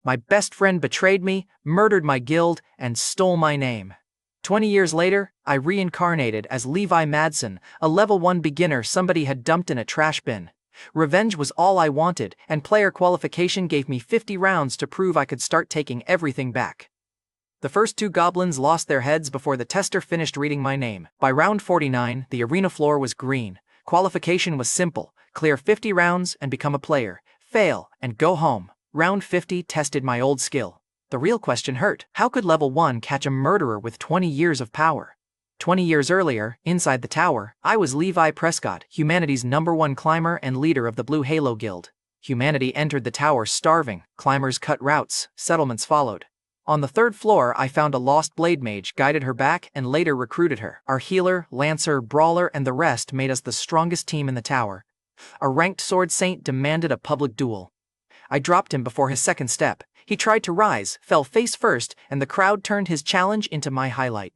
My best friend betrayed me, murdered my guild, and stole my name. 20 years later, I reincarnated as Levi Madsen, a level 1 beginner somebody had dumped in a trash bin. Revenge was all I wanted, and player qualification gave me 50 rounds to prove I could start taking everything back. The first 2 goblins lost their heads before the tester finished reading my name. By round 49, the arena floor was green. Qualification was simple: clear 50 rounds and become a player, fail, and go home. Round 50 tested my old skill. The real question hurt. How could level 1 catch a murderer with 20 years of power? 20 years earlier, inside the tower, I was Levi Prescott, humanity's #1 climber and leader of the Blue Halo Guild. Humanity entered the tower starving, climbers cut routes, settlements followed. On the 3rd floor, I found a lost blade mage, guided her back, and later recruited her. Our healer, lancer, brawler, and the rest made us the strongest team in the tower. A ranked sword saint demanded a public duel. I dropped him before his second step. He tried to rise, fell face first, and the crowd turned his challenge into my highlight.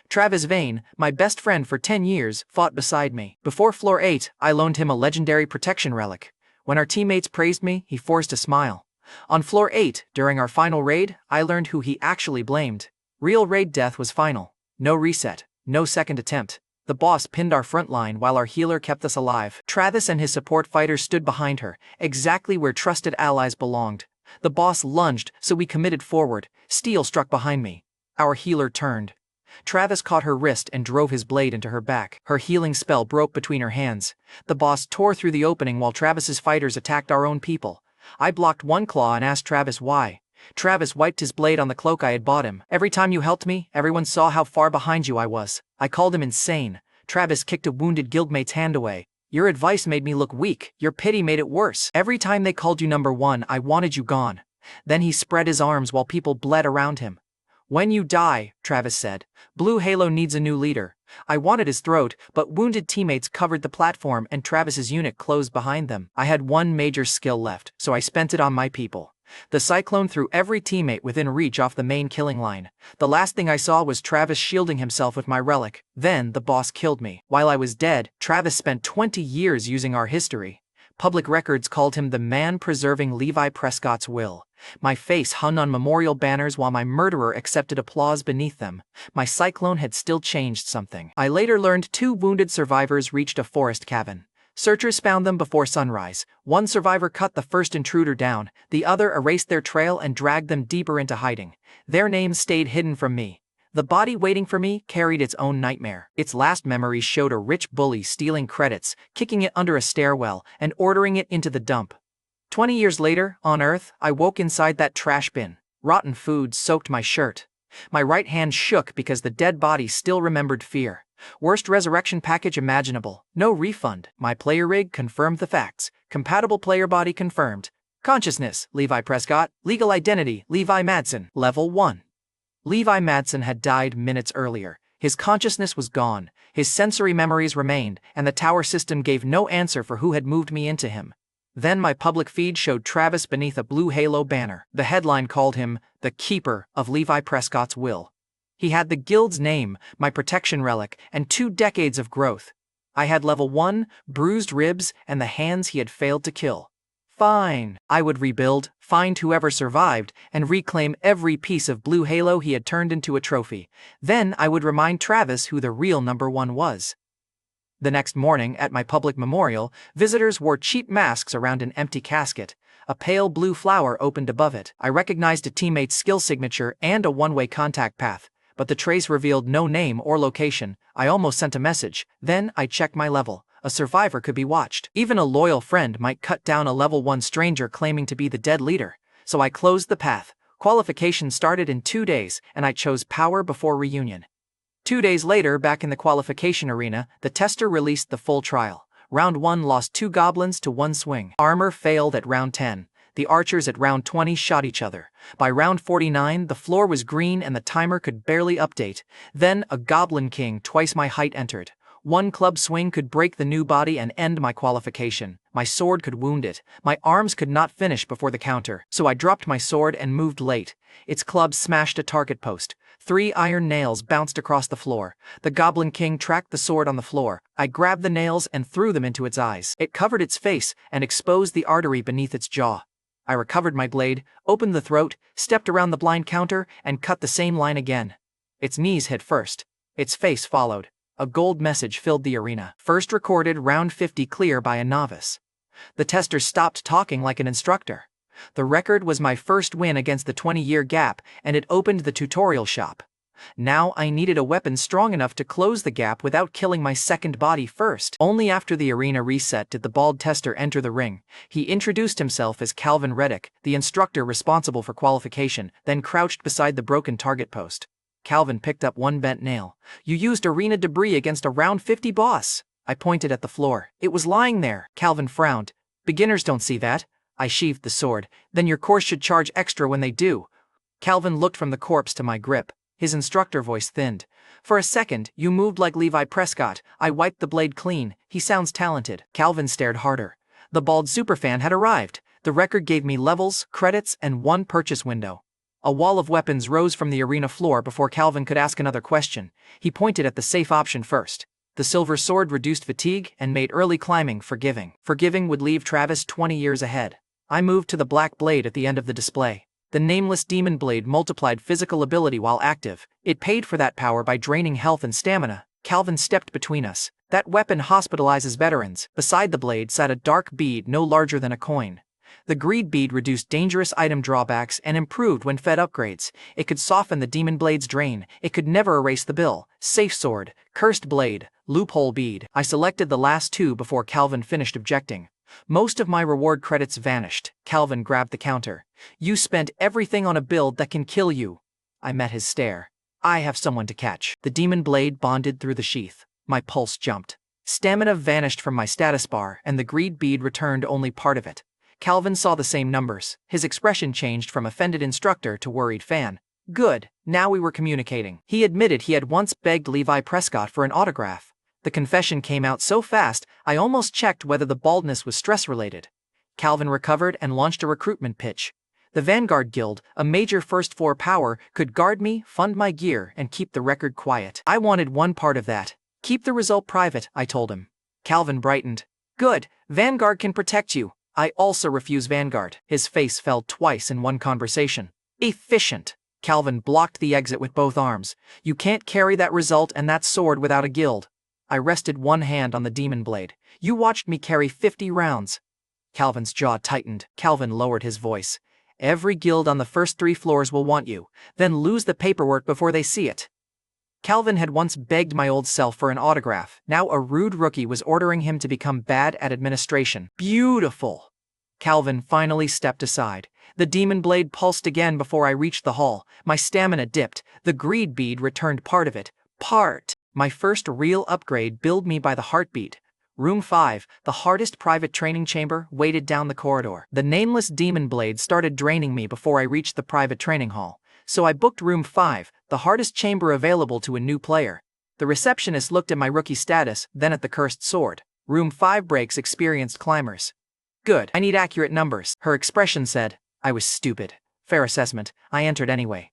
Travis Vane, my best friend for 10 years, fought beside me. Before floor 8, I loaned him a legendary protection relic. When our teammates praised me, he forced a smile. On floor 8, during our final raid, I learned who he actually blamed. Real raid death was final. No reset, no second attempt. The boss pinned our front line while our healer kept us alive. Travis and his support fighters stood behind her, exactly where trusted allies belonged. The boss lunged, so we committed forward. Steel struck behind me. Our healer turned. Travis caught her wrist and drove his blade into her back. Her healing spell broke between her hands. The boss tore through the opening while Travis's fighters attacked our own people. I blocked one claw and asked Travis why. Travis wiped his blade on the cloak I had bought him. Every time you helped me, everyone saw how far behind you I was. I called him insane. Travis kicked a wounded guildmate's hand away. Your advice made me look weak. Your pity made it worse. Every time they called you #1, I wanted you gone. Then he spread his arms while people bled around him. When you die, Travis said, Blue Halo needs a new leader. I wanted his throat, but wounded teammates covered the platform and Travis's unit closed behind them. I had one major skill left, so I spent it on my people. The cyclone threw every teammate within reach off the main killing line. The last thing I saw was Travis shielding himself with my relic. Then the boss killed me. While I was dead, Travis spent 20 years using our history. Public records called him the man preserving Levi Prescott's will. My face hung on memorial banners while my murderer accepted applause beneath them. My cyclone had still changed something. I later learned 2 wounded survivors reached a forest cabin. Searchers found them before sunrise. One survivor cut the first intruder down, the other erased their trail and dragged them deeper into hiding. Their names stayed hidden from me. The body waiting for me carried its own nightmare. Its last memories showed a rich bully stealing credits, kicking it under a stairwell, and ordering it into the dump. 20 years later, on Earth, I woke inside that trash bin. Rotten food soaked my shirt. My right hand shook because the dead body still remembered fear. Worst resurrection package imaginable. No refund. My player rig confirmed the facts. Compatible player body confirmed. Consciousness, Levi Prescott. Legal identity, Levi Madsen. Level 1. Levi Madsen had died minutes earlier. His consciousness was gone. His sensory memories remained, and the tower system gave no answer for who had moved me into him. Then my public feed showed Travis beneath a Blue Halo banner. The headline called him the Keeper of Levi Prescott's Will. He had the guild's name, my protection relic, and 2 decades of growth. I had level 1, bruised ribs, and the hands he had failed to kill. Fine. I would rebuild, find whoever survived, and reclaim every piece of Blue Halo he had turned into a trophy. Then I would remind Travis who the real #1 was. The next morning, at my public memorial, visitors wore cheap masks around an empty casket. A pale blue flower opened above it. I recognized a teammate's skill signature and a one-way contact path, but the trace revealed no name or location. I almost sent a message. Then I checked my level. A survivor could be watched. Even a loyal friend might cut down a level 1 stranger claiming to be the dead leader. So I closed the path. Qualification started in 2 days, and I chose power before reunion. 2 days later, back in the qualification arena, the tester released the full trial. Round 1 lost 2 goblins to 1 swing. Armor failed at round 10. The archers at round 20 shot each other. By round 49, the floor was green and the timer could barely update. Then a goblin king twice my height entered. 1 club swing could break the new body and end my qualification. My sword could wound it. My arms could not finish before the counter, so I dropped my sword and moved late. Its club smashed a target post. 3 iron nails bounced across the floor. The Goblin King tracked the sword on the floor. I grabbed the nails and threw them into its eyes. It covered its face and exposed the artery beneath its jaw. I recovered my blade, opened the throat, stepped around the blind counter, and cut the same line again. Its knees hit first. Its face followed. A gold message filled the arena. First recorded round 50 clear by a novice. The tester stopped talking like an instructor. The record was my first win against the 20-year gap, and it opened the tutorial shop. Now I needed a weapon strong enough to close the gap without killing my second body first. Only after the arena reset did the bald tester enter the ring. He introduced himself as Calvin Reddick, the instructor responsible for qualification, then crouched beside the broken target post. Calvin picked up one bent nail. "You used arena debris against a round 50 boss." I pointed at the floor. "It was lying there." Calvin frowned. "Beginners don't see that." I sheathed the sword. "Then your course should charge extra when they do." Calvin looked from the corpse to my grip. His instructor voice thinned. "For a second, you moved like Levi Prescott. I wiped the blade clean. He sounds talented." Calvin stared harder. The bald superfan had arrived. The record gave me levels, credits, and one purchase window. A wall of weapons rose from the arena floor before Calvin could ask another question. He pointed at the safe option first. The silver sword reduced fatigue and made early climbing forgiving. Forgiving would leave Travis 20 years ahead. I moved to the black blade at the end of the display. The nameless demon blade multiplied physical ability while active. It paid for that power by draining health and stamina. Calvin stepped between us. "That weapon hospitalizes veterans." Beside the blade sat a dark bead no larger than a coin. The greed bead reduced dangerous item drawbacks and improved when fed upgrades. It could soften the demon blade's drain. It could never erase the bill. Safe sword, cursed blade, loophole bead. I selected the last two before Calvin finished objecting. Most of my reward credits vanished. Calvin grabbed the counter. "You spent everything on a build that can kill you." I met his stare. "I have someone to catch." The demon blade bonded through the sheath. My pulse jumped. Stamina vanished from my status bar, and the greed bead returned only part of it. Calvin saw the same numbers. His expression changed from offended instructor to worried fan. Good, now we were communicating. He admitted he had once begged Levi Prescott for an autograph. The confession came out so fast, I almost checked whether the baldness was stress-related. Calvin recovered and launched a recruitment pitch. The Vanguard Guild, a major first floor power, could guard me, fund my gear, and keep the record quiet. I wanted one part of that. "Keep the result private," I told him. Calvin brightened. "Good, Vanguard can protect you." I also refuse Vanguard. His face fell twice in one conversation. "Efficient." Calvin blocked the exit with both arms. "You can't carry that result and that sword without a guild." I rested one hand on the demon blade. "You watched me carry 50 rounds. Calvin's jaw tightened. Calvin lowered his voice. "Every guild on the first 3 floors will want you, then lose the paperwork before they see it." Calvin had once begged my old self for an autograph. Now a rude rookie was ordering him to become bad at administration. Beautiful. Calvin finally stepped aside. The demon blade pulsed again before I reached the hall. My stamina dipped. The greed bead returned part of it. My first real upgrade billed me by the heartbeat. Room 5, the hardest private training chamber, waited down the corridor. The nameless demon blade started draining me before I reached the private training hall. So I booked Room 5, the hardest chamber available to a new player. The receptionist looked at my rookie status, then at the cursed sword. Room 5 breaks experienced climbers. Good, I need accurate numbers. Her expression said, I was stupid. Fair assessment, I entered anyway.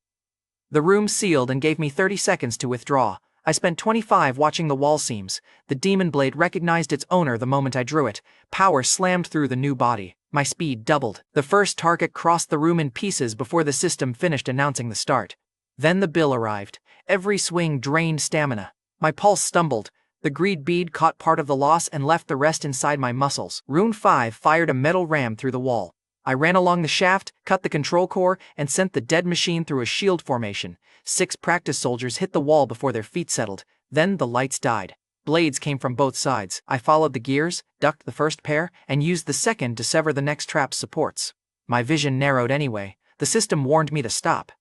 The room sealed and gave me 30 seconds to withdraw. I spent 25 watching the wall seams. The demon blade recognized its owner the moment I drew it. Power slammed through the new body. My speed doubled. The first target crossed the room in pieces before the system finished announcing the start. Then the bill arrived. Every swing drained stamina. My pulse stumbled. The greed bead caught part of the loss and left the rest inside my muscles. Rune 5 fired a metal ram through the wall. I ran along the shaft, cut the control core, and sent the dead machine through a shield formation. 6 practice soldiers hit the wall before their feet settled. Then the lights died. Blades came from both sides. I followed the gears, ducked the first pair, and used the second to sever the next trap's supports. My vision narrowed anyway. The system warned me to stop.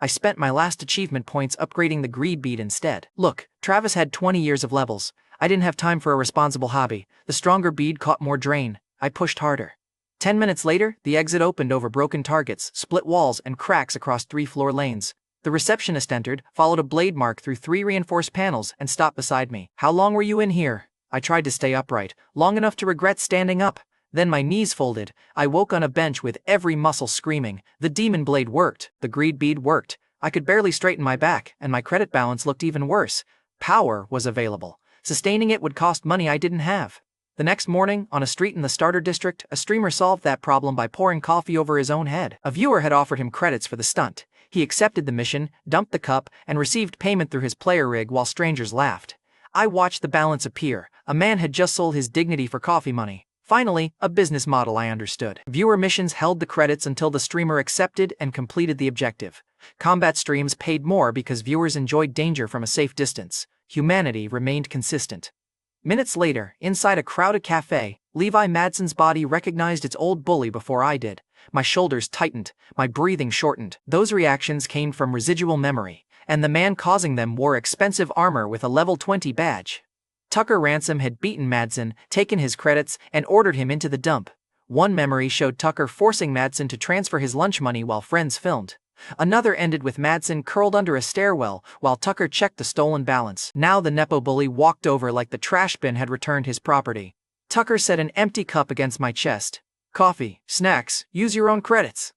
I spent my last achievement points upgrading the greed bead instead. Look, Travis had 20 years of levels. I didn't have time for a responsible hobby. The stronger bead caught more drain. I pushed harder. 10 minutes later, the exit opened over broken targets, split walls, and cracks across 3 floor lanes. The receptionist entered, followed a blade mark through 3 reinforced panels, and stopped beside me. How long were you in here? I tried to stay upright, long enough to regret standing up. Then my knees folded. I woke on a bench with every muscle screaming. The demon blade worked. The greed bead worked. I could barely straighten my back, and my credit balance looked even worse. Power was available. Sustaining it would cost money I didn't have. The next morning, on a street in the starter district, a streamer solved that problem by pouring coffee over his own head. A viewer had offered him credits for the stunt. He accepted the mission, dumped the cup, and received payment through his player rig while strangers laughed. I watched the balance appear. A man had just sold his dignity for coffee money. Finally, a business model I understood. Viewer missions held the credits until the streamer accepted and completed the objective. Combat streams paid more because viewers enjoyed danger from a safe distance. Humanity remained consistent. Minutes later, inside a crowded cafe, Levi Madsen's body recognized its old bully before I did. My shoulders tightened, my breathing shortened. Those reactions came from residual memory, and the man causing them wore expensive armor with a level 20 badge. Tucker Ransom had beaten Madsen, taken his credits, and ordered him into the dump. One memory showed Tucker forcing Madsen to transfer his lunch money while friends filmed. Another ended with Madsen curled under a stairwell while Tucker checked the stolen balance. Now the Nepo bully walked over like the trash bin had returned his property. Tucker set an empty cup against my chest. Coffee, snacks, use your own credits.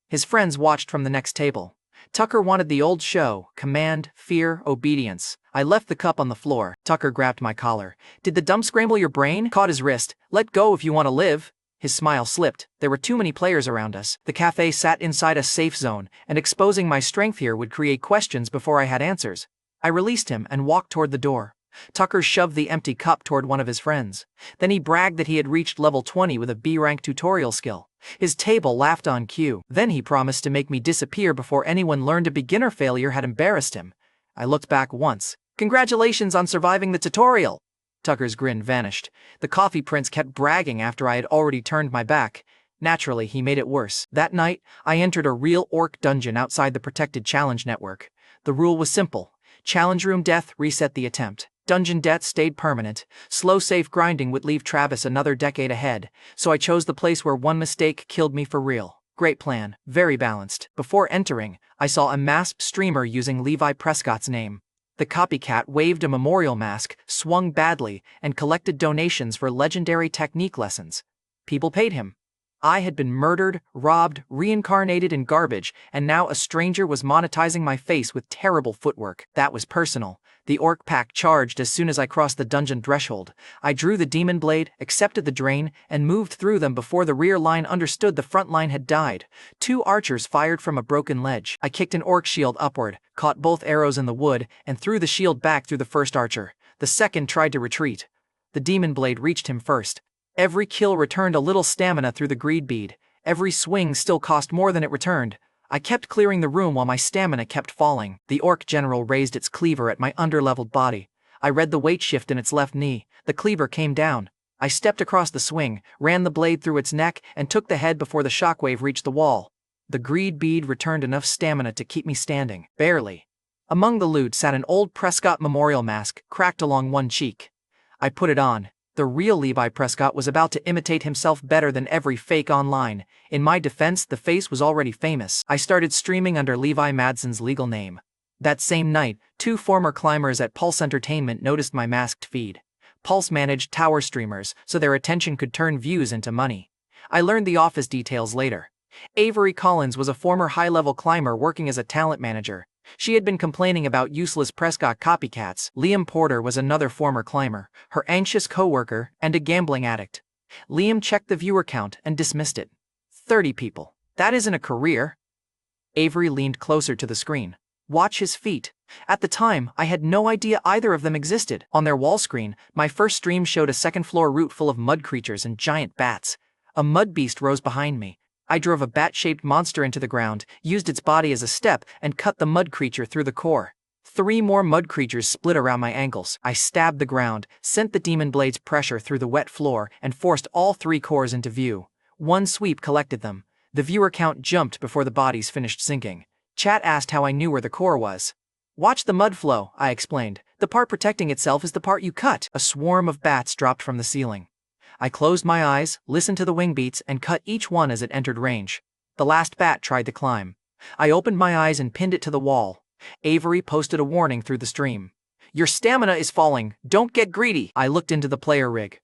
His friends watched from the next table. Tucker wanted the old show: command, fear, obedience. I left the cup on the floor. Tucker grabbed my collar. Did the dump scramble your brain? Caught his wrist. Let go if you want to live. His smile slipped. There were too many players around us. The cafe sat inside a safe zone, and exposing my strength here would create questions before I had answers. I released him and walked toward the door. Tucker shoved the empty cup toward one of his friends. Then he bragged that he had reached level 20 with a B-rank tutorial skill. His table laughed on cue. Then he promised to make me disappear before anyone learned a beginner failure had embarrassed him. I looked back once. Congratulations on surviving the tutorial. Tucker's grin vanished. The coffee prince kept bragging after I had already turned my back. Naturally, he made it worse. That night, I entered a real orc dungeon outside the protected challenge network. The rule was simple. Challenge room death reset the attempt. Dungeon death stayed permanent. Slow safe grinding would leave Travis another decade ahead, so I chose the place where one mistake killed me for real. Great plan, very balanced. Before entering, I saw a masked streamer using Levi Prescott's name. The copycat waved a memorial mask, swung badly, and collected donations for legendary technique lessons. People paid him. I had been murdered, robbed, reincarnated in garbage, and now a stranger was monetizing my face with terrible footwork. That was personal. The orc pack charged as soon as I crossed the dungeon threshold. I drew the demon blade, accepted the drain, and moved through them before the rear line understood the front line had died. 2 archers fired from a broken ledge. I kicked an orc shield upward, caught both arrows in the wood, and threw the shield back through the first archer. The second tried to retreat. The demon blade reached him first. Every kill returned a little stamina through the greed bead. Every swing still cost more than it returned. I kept clearing the room while my stamina kept falling. The orc general raised its cleaver at my underleveled body. I read the weight shift in its left knee. The cleaver came down. I stepped across the swing, ran the blade through its neck, and took the head before the shockwave reached the wall. The greed bead returned enough stamina to keep me standing. Barely. Among the loot sat an old Prescott memorial mask, cracked along one cheek. I put it on. The real Levi Prescott was about to imitate himself better than every fake online. In my defense, the face was already famous. I started streaming under Levi Madsen's legal name. That same night, 2 former climbers at Pulse Entertainment noticed my masked feed. Pulse managed tower streamers, so their attention could turn views into money. I learned the office details later. Avery Collins was a former high-level climber working as a talent manager. She had been complaining about useless Prescott copycats. Liam Porter was another former climber, her anxious coworker, and a gambling addict. Liam checked the viewer count and dismissed it. 30 people. That isn't a career. Avery leaned closer to the screen. Watch his feet. At the time, I had no idea either of them existed. On their wall screen, my first stream showed a second-floor route full of mud creatures and giant bats. A mud beast rose behind me. I drove a bat-shaped monster into the ground, used its body as a step, and cut the mud creature through the core. 3 more mud creatures split around my ankles. I stabbed the ground, sent the demon blade's pressure through the wet floor, and forced all 3 cores into view. One sweep collected them. The viewer count jumped before the bodies finished sinking. Chat asked how I knew where the core was. Watch the mud flow, I explained. The part protecting itself is the part you cut. A swarm of bats dropped from the ceiling. I closed my eyes, listened to the wing beats, and cut each one as it entered range. The last bat tried to climb. I opened my eyes and pinned it to the wall. Avery posted a warning through the stream. Your stamina is falling. Don't get greedy. I looked into the player rig.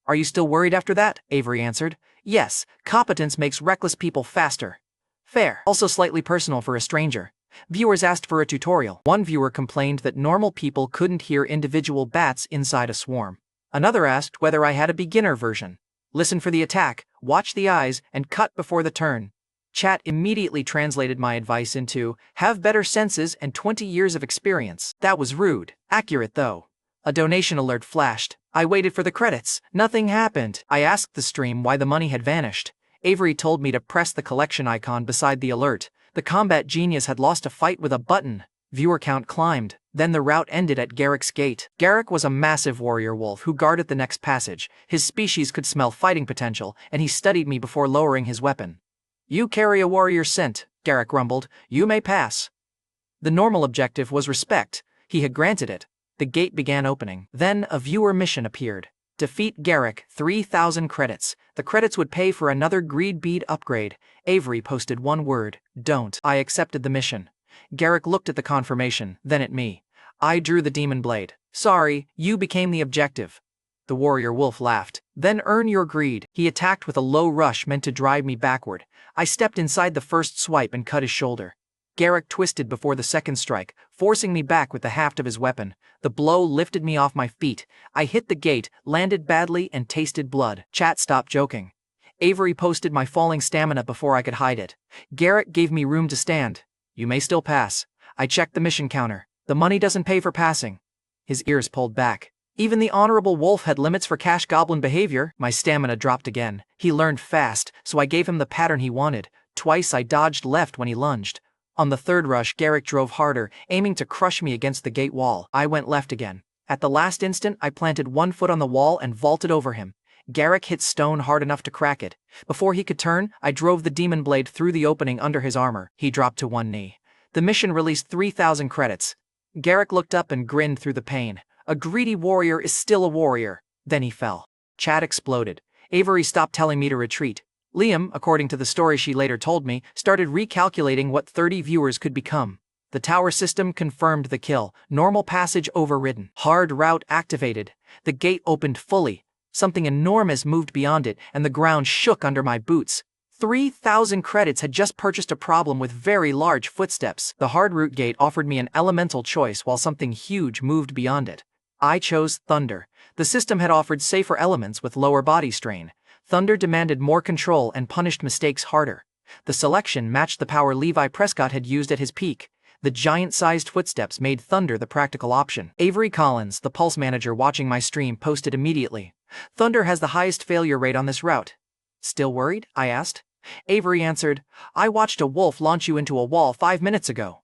Are you still worried after that? Avery answered. Yes, competence makes reckless people faster. Fair. Also slightly personal for a stranger. Viewers asked for a tutorial. One viewer complained that normal people couldn't hear individual bats inside a swarm. Another asked whether I had a beginner version. Listen for the attack, watch the eyes, and cut before the turn. Chat immediately translated my advice into, have better senses and 20 years of experience. That was rude. Accurate though. A donation alert flashed. I waited for the credits. Nothing happened. I asked the stream why the money had vanished. Avery told me to press the collection icon beside the alert. The combat genius had lost a fight with a button. Viewer count climbed. Then the route ended at Garrick's gate. Garrick was a massive warrior wolf who guarded the next passage. His species could smell fighting potential, and he studied me before lowering his weapon. You carry a warrior scent, Garrick rumbled. You may pass. The normal objective was respect. He had granted it. The gate began opening. Then a viewer mission appeared. Defeat Garrick, 3,000 credits. The credits would pay for another greed bead upgrade. Avery posted one word, don't. I accepted the mission. Garrick looked at the confirmation, then at me. I drew the demon blade. Sorry, you became the objective. The warrior wolf laughed. Then earn your greed. He attacked with a low rush meant to drive me backward. I stepped inside the first swipe and cut his shoulder. Garrick twisted before the second strike, forcing me back with the haft of his weapon. The blow lifted me off my feet. I hit the gate, landed badly, and tasted blood. Chat stopped joking. Avery posted my falling stamina before I could hide it. Garrick gave me room to stand. You may still pass. I checked the mission counter. The money doesn't pay for passing. His ears pulled back. Even the honorable wolf had limits for cash goblin behavior. My stamina dropped again. He learned fast, so I gave him the pattern he wanted. Twice I dodged left when he lunged. On the third rush, Garrick drove harder, aiming to crush me against the gate wall. I went left again. At the last instant, I planted one foot on the wall and vaulted over him. Garrick hit stone hard enough to crack it. Before he could turn, I drove the demon blade through the opening under his armor. He dropped to one knee. The mission released 3,000 credits. Garrick looked up and grinned through the pain. A greedy warrior is still a warrior. Then he fell. Chat exploded. Avery stopped telling me to retreat. Liam, according to the story she later told me, started recalculating what 30 viewers could become. The tower system confirmed the kill. Normal passage overridden. Hard route activated. The gate opened fully. Something enormous moved beyond it, and the ground shook under my boots. 3,000 credits had just purchased a problem with very large footsteps. The hard route gate offered me an elemental choice while something huge moved beyond it. I chose Thunder. The system had offered safer elements with lower body strain. Thunder demanded more control and punished mistakes harder. The selection matched the power Levi Prescott had used at his peak. The giant-sized footsteps made Thunder the practical option. Avery Collins, the pulse manager watching my stream, posted immediately. Thunder has the highest failure rate on this route. Still worried? I asked. Avery answered, I watched a wolf launch you into a wall 5 minutes ago.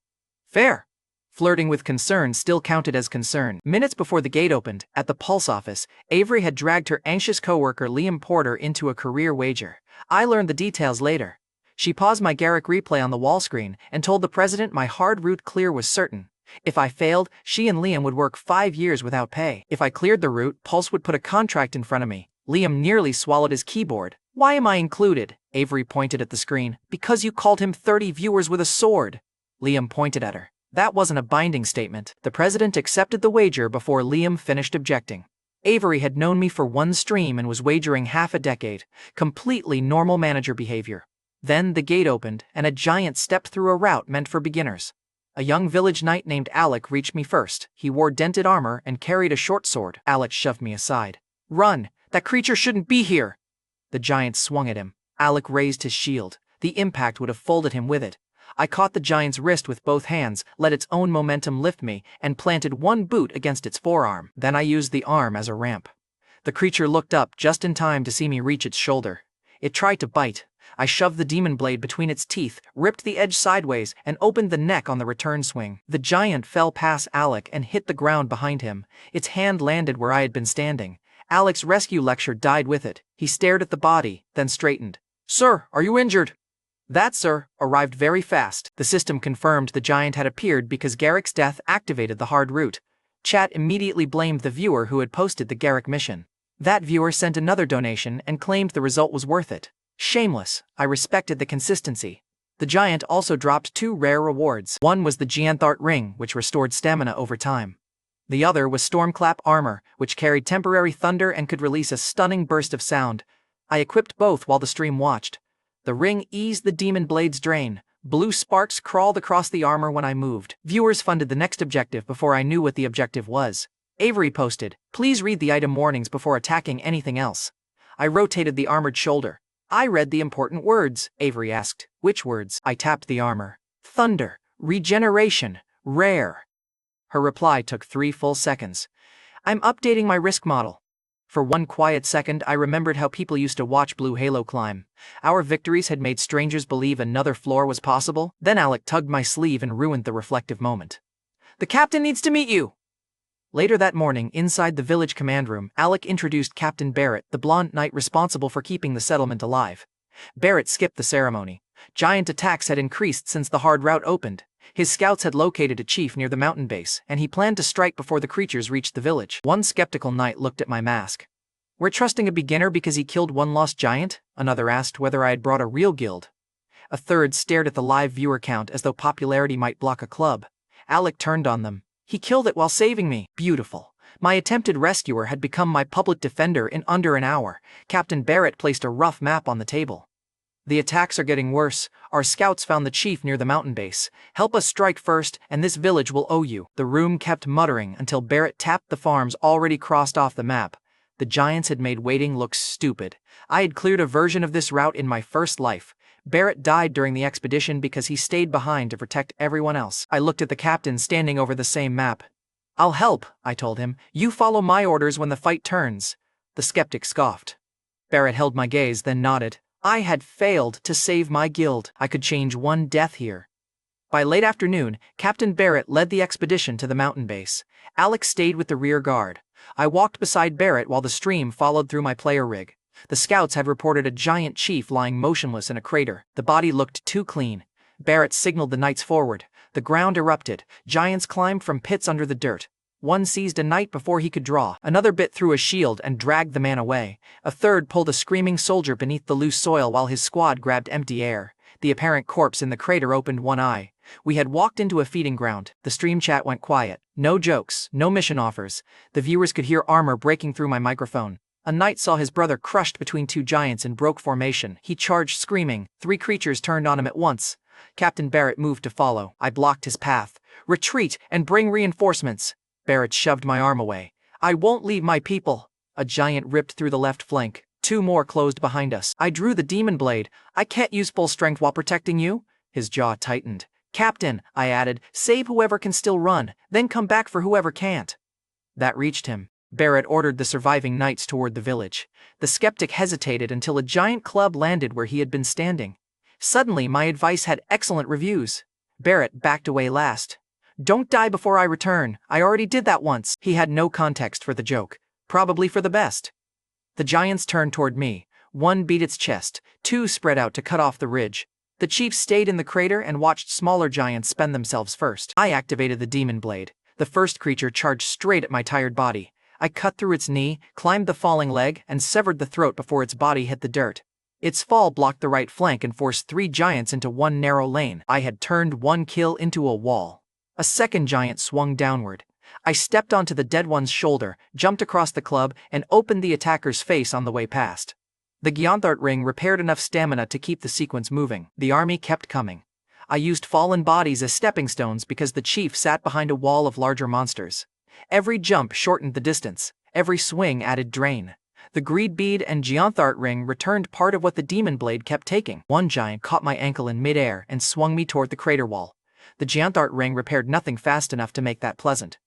Fair. Flirting with concern still counted as concern. Minutes before the gate opened, at the Pulse office, Avery had dragged her anxious coworker Liam Porter into a career wager. I learned the details later. She paused my Garrick replay on the wall screen and told the president my hard route clear was certain. If I failed, she and Liam would work 5 years without pay. If I cleared the route, Pulse would put a contract in front of me. Liam nearly swallowed his keyboard. Why am I included? Avery pointed at the screen. Because you called him 30 viewers with a sword. Liam pointed at her. That wasn't a binding statement. The president accepted the wager before Liam finished objecting. Avery had known me for one stream and was wagering half a decade. Completely normal manager behavior. Then the gate opened, and a giant stepped through a route meant for beginners. A young village knight named Alec reached me first. He wore dented armor and carried a short sword. Alec shoved me aside. Run! That creature shouldn't be here! The giant swung at him. Alec raised his shield. The impact would have folded him with it. I caught the giant's wrist with both hands, let its own momentum lift me, and planted one boot against its forearm. Then I used the arm as a ramp. The creature looked up just in time to see me reach its shoulder. It tried to bite. I shoved the demon blade between its teeth, ripped the edge sideways, and opened the neck on the return swing. The giant fell past Alec and hit the ground behind him. Its hand landed where I had been standing. Alec's rescue lecture died with it. He stared at the body, then straightened. Sir, are you injured? That, sir, arrived very fast. The system confirmed the giant had appeared because Garrick's death activated the hard route. Chat immediately blamed the viewer who had posted the Garrick mission. That viewer sent another donation and claimed the result was worth it. Shameless. I respected the consistency. The giant also dropped 2 rare rewards. One was the Gianthart ring, which restored stamina over time. The other was Stormclap armor, which carried temporary thunder and could release a stunning burst of sound. I equipped both while the stream watched. The ring eased the demon blade's drain. Blue sparks crawled across the armor when I moved. Viewers funded the next objective before I knew what the objective was. Avery posted, "Please read the item warnings before attacking anything else." I rotated the armored shoulder. "I read the important words," Avery asked. "Which words?" I tapped the armor. "Thunder, regeneration, rare." Her reply took 3 full seconds. "I'm updating my risk model." For one quiet second, I remembered how people used to watch Blue Halo climb. Our victories had made strangers believe another floor was possible. Then Alec tugged my sleeve and ruined the reflective moment. "The captain needs to meet you." Later that morning, inside the village command room, Alec introduced Captain Barrett, the blonde knight responsible for keeping the settlement alive. Barrett skipped the ceremony. Giant attacks had increased since the hard route opened. His scouts had located a chief near the mountain base, and he planned to strike before the creatures reached the village. One skeptical knight looked at my mask. "We're trusting a beginner because he killed one lost giant?" Another asked whether I had brought a real guild. A third stared at the live viewer count as though popularity might block a club. Alec turned on them. "He killed it while saving me." Beautiful. My attempted rescuer had become my public defender in under an hour. Captain Barrett placed a rough map on the table. "The attacks are getting worse. Our scouts found the chief near the mountain base. Help us strike first, and this village will owe you." The room kept muttering until Barrett tapped the farms already crossed off the map. The giants had made waiting look stupid. I had cleared a version of this route in my first life. Barrett died during the expedition because he stayed behind to protect everyone else. I looked at the captain standing over the same map. "I'll help," I told him. "You follow my orders when the fight turns." The skeptic scoffed. Barrett held my gaze, then nodded. I had failed to save my guild. I could change one death here. By late afternoon, Captain Barrett led the expedition to the mountain base. Alex stayed with the rear guard. I walked beside Barrett while the stream followed through my player rig. The scouts had reported a giant chief lying motionless in a crater. The body looked too clean. Barrett signaled the knights forward. The ground erupted. Giants climbed from pits under the dirt. One seized a knight before he could draw. Another bit through a shield and dragged the man away. A third pulled a screaming soldier beneath the loose soil while his squad grabbed empty air. The apparent corpse in the crater opened one eye. We had walked into a feeding ground. The stream chat went quiet. No jokes, no mission offers. The viewers could hear armor breaking through my microphone. A knight saw his brother crushed between 2 giants and broke formation. He charged screaming. 3 creatures turned on him at once. Captain Barrett moved to follow. I blocked his path. "Retreat and bring reinforcements." Barrett shoved my arm away. "I won't leave my people." A giant ripped through the left flank. 2 more closed behind us. I drew the demon blade. "I can't use full strength while protecting you." His jaw tightened. "Captain," I added, "save whoever can still run, then come back for whoever can't." That reached him. Barrett ordered the surviving knights toward the village. The skeptic hesitated until a giant club landed where he had been standing. Suddenly, my advice had excellent reviews. Barrett backed away last. "Don't die before I return. I already did that once." He had no context for the joke. Probably for the best. The giants turned toward me. 1 beat its chest. 2 spread out to cut off the ridge. The chief stayed in the crater and watched smaller giants spend themselves first. I activated the demon blade. The first creature charged straight at my tired body. I cut through its knee, climbed the falling leg, and severed the throat before its body hit the dirt. Its fall blocked the right flank and forced 3 giants into one narrow lane. I had turned 1 kill into a wall. A second giant swung downward. I stepped onto the dead one's shoulder, jumped across the club, and opened the attacker's face on the way past. The Gyanthart ring repaired enough stamina to keep the sequence moving. The army kept coming. I used fallen bodies as stepping stones because the chief sat behind a wall of larger monsters. Every jump shortened the distance. Every swing added drain. The greed bead and Gyanthart ring returned part of what the demon blade kept taking. One giant caught my ankle in midair and swung me toward the crater wall. The Gyanthart ring repaired nothing fast enough to make that pleasant.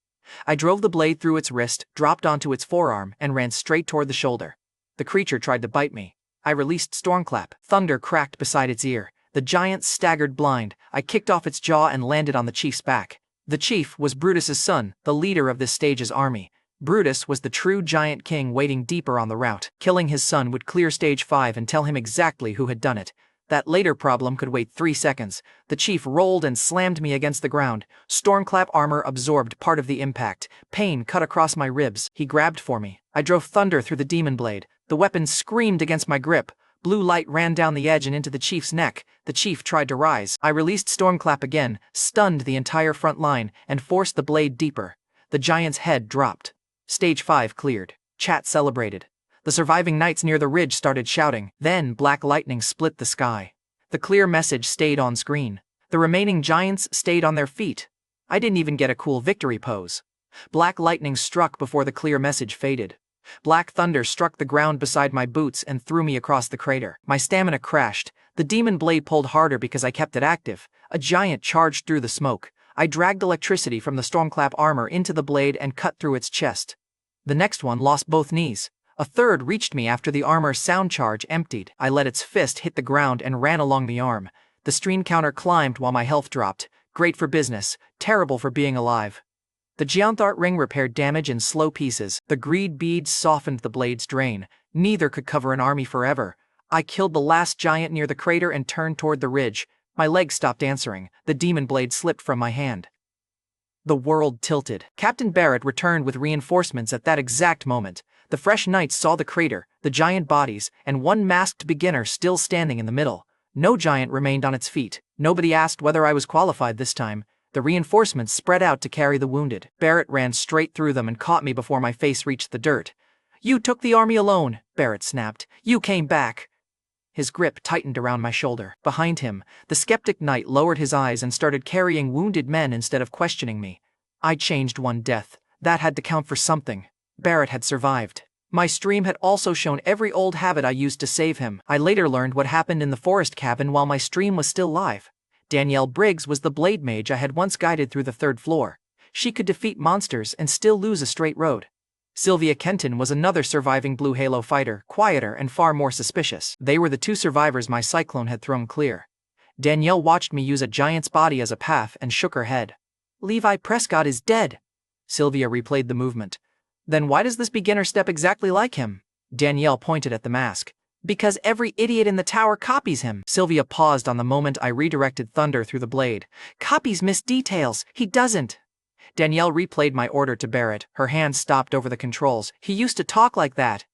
I drove the blade through its wrist, dropped onto its forearm, and ran straight toward the shoulder. The creature tried to bite me. I released Stormclap. Thunder cracked beside its ear. The giant staggered blind. I kicked off its jaw and landed on the chief's back. The chief was Brutus's son, the leader of this stage's army. Brutus was the true giant king waiting deeper on the route. Killing his son would clear stage 5 and tell him exactly who had done it. That later problem could wait 3 seconds. The chief rolled and slammed me against the ground. Stormclap armor absorbed part of the impact. Pain cut across my ribs. He grabbed for me. I drove thunder through the demon blade. The weapon screamed against my grip. Blue light ran down the edge and into the chief's neck. The chief tried to rise. I released Stormclap again, stunned the entire front line, and forced the blade deeper. The giant's head dropped. Stage 5 cleared. Chat celebrated. The surviving knights near the ridge started shouting. Then black lightning split the sky. The clear message stayed on screen. The remaining giants stayed on their feet. I didn't even get a cool victory pose. Black lightning struck before the clear message faded. Black thunder struck the ground beside my boots and threw me across the crater. My stamina crashed. The demon blade pulled harder because I kept it active. A giant charged through the smoke. I dragged electricity from the Stormclap armor into the blade and cut through its chest. The next one lost both knees. A third reached me after the armor's sound charge emptied. I let its fist hit the ground and ran along the arm. The stream counter climbed while my health dropped. Great for business, terrible for being alive. The Gianthart ring repaired damage in slow pieces. The greed beads softened the blade's drain. Neither could cover an army forever. I killed the last giant near the crater and turned toward the ridge. My legs stopped answering. The demon blade slipped from my hand. The world tilted. Captain Barrett returned with reinforcements at that exact moment. The fresh knights saw the crater, the giant bodies, and one masked beginner still standing in the middle. No giant remained on its feet. Nobody asked whether I was qualified this time. The reinforcements spread out to carry the wounded. Barrett ran straight through them and caught me before my face reached the dirt. "You took the army alone," Barrett snapped. "You came back." His grip tightened around my shoulder. Behind him, the skeptic knight lowered his eyes and started carrying wounded men instead of questioning me. I changed one death. That had to count for something. Barrett had survived. My stream had also shown every old habit I used to save him. I later learned what happened in the forest cabin while my stream was still live. Danielle Briggs was the blade mage I had once guided through the 3rd floor. She could defeat monsters and still lose a straight road. Sylvia Kenton was another surviving Blue Halo fighter, quieter and far more suspicious. They were the 2 survivors my cyclone had thrown clear. Danielle watched me use a giant's body as a path and shook her head. "Levi Prescott is dead." Sylvia replayed the movement. "Then why does this beginner step exactly like him?" Danielle pointed at the mask. "Because every idiot in the tower copies him." Sylvia paused on the moment I redirected thunder through the blade. "Copies miss details. He doesn't." Danielle replayed my order to Barrett. Her hand stopped over the controls. "He used to talk like that."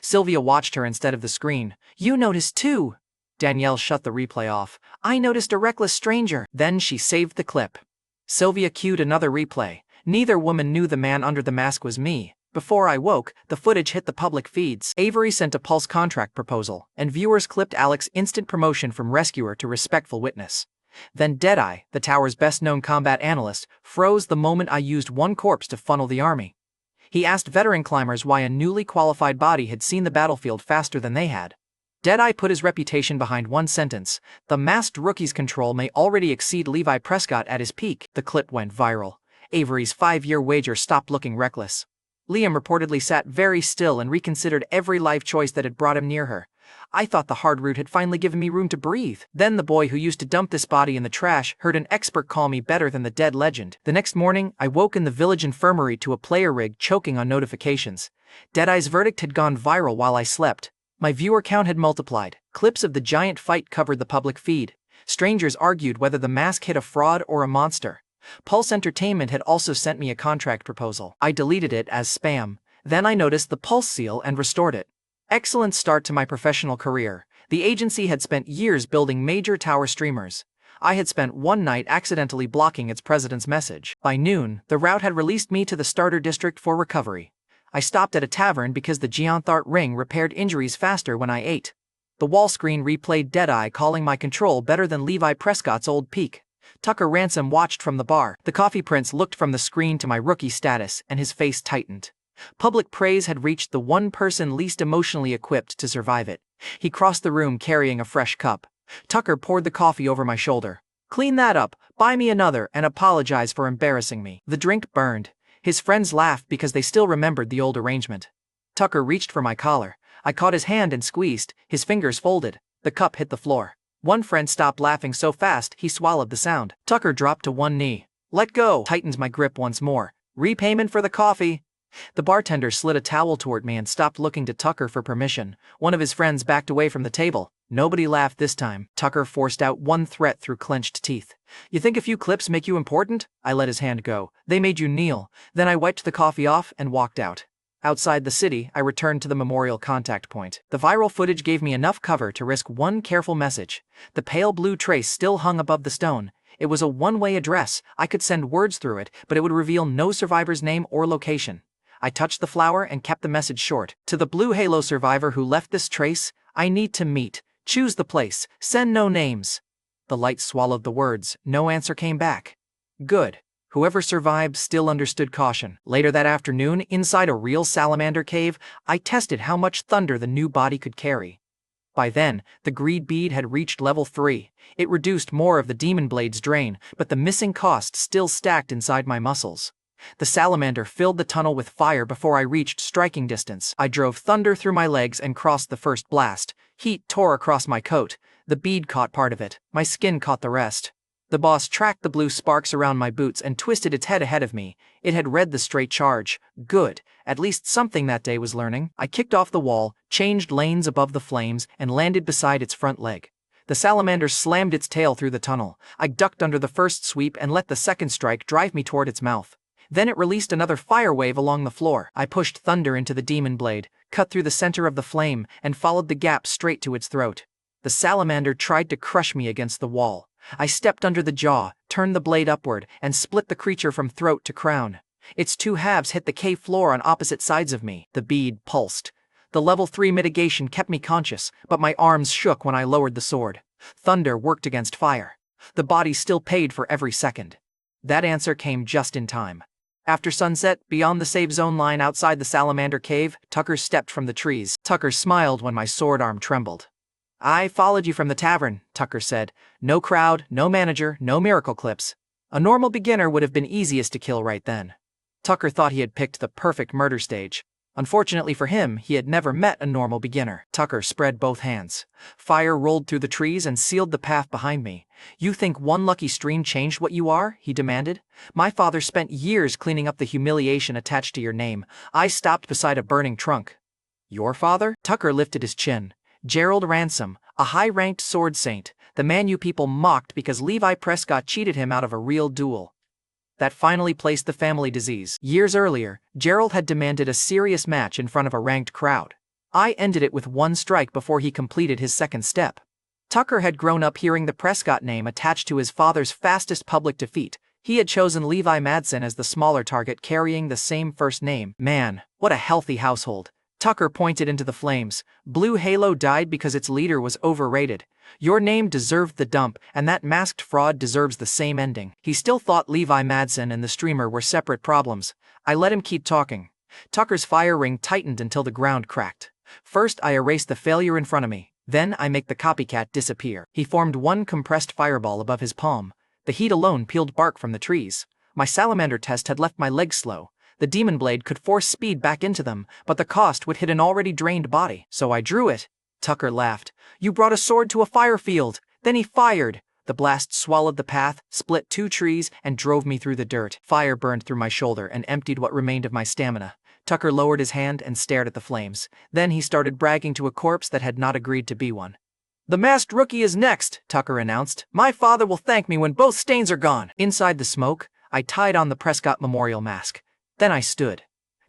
Sylvia watched her instead of the screen. "You noticed too." Danielle shut the replay off. "I noticed a reckless stranger." Then she saved the clip. Sylvia cued another replay. Neither woman knew the man under the mask was me. Before I woke, the footage hit the public feeds. Avery sent a Pulse contract proposal, and viewers clipped Alex's instant promotion from rescuer to respectful witness. Then Deadeye, the tower's best-known combat analyst, froze the moment I used one corpse to funnel the army. He asked veteran climbers why a newly qualified body had seen the battlefield faster than they had. Deadeye put his reputation behind one sentence: "The masked rookie's control may already exceed Levi Prescott at his peak." The clip went viral. Avery's 5-year wager stopped looking reckless. Liam reportedly sat very still and reconsidered every life choice that had brought him near her. I thought the hard route had finally given me room to breathe. Then the boy who used to dump this body in the trash heard an expert call me better than the dead legend. The next morning, I woke in the village infirmary to a player rig choking on notifications. Deadeye's verdict had gone viral while I slept. My viewer count had multiplied. Clips of the giant fight covered the public feed. Strangers argued whether the mask hit a fraud or a monster. Pulse Entertainment had also sent me a contract proposal. I deleted it as spam. Then I noticed the Pulse seal and restored it. Excellent start to my professional career. The agency had spent years building major tower streamers. I had spent one night accidentally blocking its president's message. By noon, the route had released me to the starter district for recovery. I stopped at a tavern because the Gianthart ring repaired injuries faster when I ate. The wall screen replayed Deadeye calling my control better than Levi Prescott's old peak. Tucker Ransom watched from the bar. The coffee prince looked from the screen to my rookie status, and his face tightened. Public praise had reached the one person least emotionally equipped to survive it. He crossed the room carrying a fresh cup. Tucker poured the coffee over my shoulder. "Clean that up, buy me another, and apologize for embarrassing me." The drink burned. His friends laughed because they still remembered the old arrangement. Tucker reached for my collar. I caught his hand and squeezed. His fingers folded. The cup hit the floor. One friend stopped laughing so fast he swallowed the sound. Tucker dropped to one knee. "Let go!" Tightened my grip once more. "Repayment for the coffee." The bartender slid a towel toward me and stopped looking to Tucker for permission. One of his friends backed away from the table. Nobody laughed this time. Tucker forced out one threat through clenched teeth. "You think a few clips make you important?" I let his hand go. "They made you kneel." Then I wiped the coffee off and walked out. Outside the city, I returned to the memorial contact point. The viral footage gave me enough cover to risk one careful message. The pale blue trace still hung above the stone. It was a one-way address. I could send words through it, but it would reveal no survivor's name or location. I touched the flower and kept the message short. "To the Blue Halo survivor who left this trace, I need to meet. Choose the place. Send no names." The light swallowed the words. No answer came back. Good. Whoever survived still understood caution. Later that afternoon, inside a real salamander cave, I tested how much thunder the new body could carry. By then, the greed bead had reached level 3. It reduced more of the demon blade's drain, but the missing cost still stacked inside my muscles. The salamander filled the tunnel with fire before I reached striking distance. I drove thunder through my legs and crossed the first blast. Heat tore across my coat. The bead caught part of it. My skin caught the rest. The boss tracked the blue sparks around my boots and twisted its head ahead of me. It had read the straight charge. Good. At least something that day was learning. I kicked off the wall, changed lanes above the flames, and landed beside its front leg. The salamander slammed its tail through the tunnel. I ducked under the first sweep and let the second strike drive me toward its mouth. Then it released another fire wave along the floor. I pushed thunder into the demon blade, cut through the center of the flame, and followed the gap straight to its throat. The salamander tried to crush me against the wall. I stepped under the jaw, turned the blade upward, and split the creature from throat to crown. Its two halves hit the cave floor on opposite sides of me. The bead pulsed. The level 3 mitigation kept me conscious, but my arms shook when I lowered the sword. Thunder worked against fire. The body still paid for every second. That answer came just in time. After sunset, beyond the save zone line outside the salamander cave, Tucker stepped from the trees. Tucker smiled when my sword arm trembled. "I followed you from the tavern," Tucker said. "No crowd, no manager, no miracle clips. A normal beginner would have been easiest to kill right then." Tucker thought he had picked the perfect murder stage. Unfortunately for him, he had never met a normal beginner. Tucker spread both hands. Fire rolled through the trees and sealed the path behind me. "You think one lucky stream changed what you are?" he demanded. "My father spent years cleaning up the humiliation attached to your name. I stopped beside a burning trunk." "Your father?" Tucker lifted his chin. "Gerald Ransom, a high-ranked sword saint, the man you people mocked because Levi Prescott cheated him out of a real duel. That finally placed the family disease. Years earlier, Gerald had demanded a serious match in front of a ranked crowd. I ended it with one strike before he completed his second step." Tucker had grown up hearing the Prescott name attached to his father's fastest public defeat. He had chosen Levi Madsen as the smaller target carrying the same first name. Man, what a healthy household. Tucker pointed into the flames. "Blue Halo died because its leader was overrated. Your name deserved the dump, and that masked fraud deserves the same ending." He still thought Levi Madsen and the streamer were separate problems. I let him keep talking. Tucker's fire ring tightened until the ground cracked. "First I erase the failure in front of me. Then I make the copycat disappear." He formed one compressed fireball above his palm. The heat alone peeled bark from the trees. My salamander test had left my legs slow. The demon blade could force speed back into them, but the cost would hit an already drained body. "So I drew it." Tucker laughed. "You brought a sword to a fire field." Then he fired. The blast swallowed the path, split 2 trees, and drove me through the dirt. Fire burned through my shoulder and emptied what remained of my stamina. Tucker lowered his hand and stared at the flames. Then he started bragging to a corpse that had not agreed to be one. "The masked rookie is next," Tucker announced. "My father will thank me when both stains are gone." Inside the smoke, I tied on the Prescott Memorial mask. Then I stood.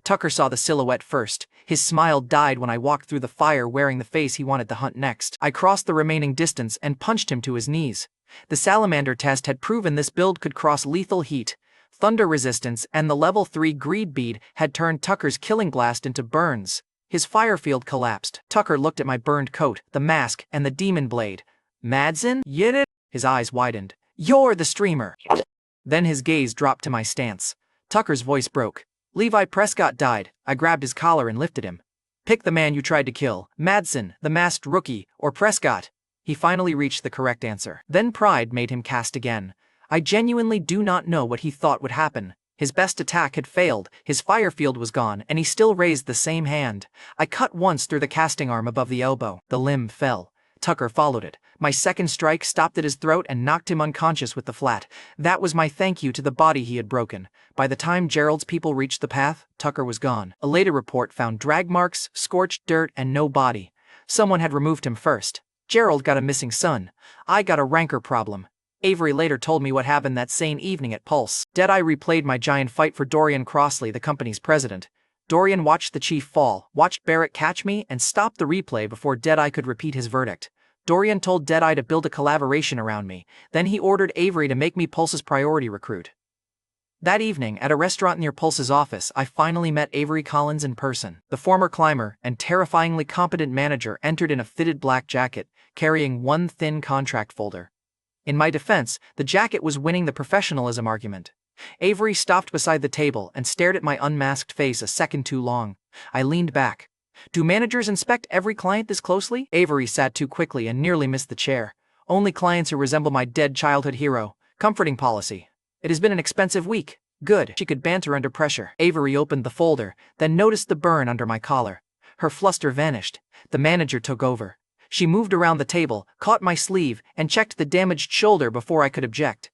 Tucker saw the silhouette first. His smile died when I walked through the fire wearing the face he wanted to hunt next. I crossed the remaining distance and punched him to his knees. The salamander test had proven this build could cross lethal heat. Thunder resistance and the level 3 greed bead had turned Tucker's killing blast into burns. His fire field collapsed. Tucker looked at my burned coat, the mask, and the demon blade. "Madsen, get it?" His eyes widened. "You're the streamer." Then his gaze dropped to my stance. Tucker's voice broke. "Levi Prescott died." I grabbed his collar and lifted him. "Pick the man you tried to kill, Madsen, the masked rookie, or Prescott." He finally reached the correct answer. Then pride made him cast again. I genuinely do not know what he thought would happen. His best attack had failed, his fire field was gone, and he still raised the same hand. I cut once through the casting arm above the elbow. The limb fell. Tucker followed it. My second strike stopped at his throat and knocked him unconscious with the flat. That was my thank you to the body he had broken. By the time Gerald's people reached the path, Tucker was gone. A later report found drag marks, scorched dirt, and no body. Someone had removed him first. Gerald got a missing son. I got a rancor problem. Avery later told me what happened that same evening at Pulse. Deadeye replayed my giant fight for Dorian Crossley, the company's president. Dorian watched the chief fall, watched Barrett catch me, and stopped the replay before Deadeye could repeat his verdict. Dorian told Deadeye to build a collaboration around me. Then he ordered Avery to make me Pulse's priority recruit. That evening, at a restaurant near Pulse's office, I finally met Avery Collins in person. The former climber and terrifyingly competent manager entered in a fitted black jacket, carrying one thin contract folder. In my defense, the jacket was winning the professionalism argument. Avery stopped beside the table and stared at my unmasked face a second too long. I leaned back. Do managers inspect every client this closely? Avery sat too quickly and nearly missed the chair. Only clients who resemble my dead childhood hero. Comforting policy. It has been an expensive week. Good. She could banter under pressure. Avery opened the folder, then noticed the burn under my collar. Her fluster vanished. The manager took over. She moved around the table, caught my sleeve, and checked the damaged shoulder before I could object.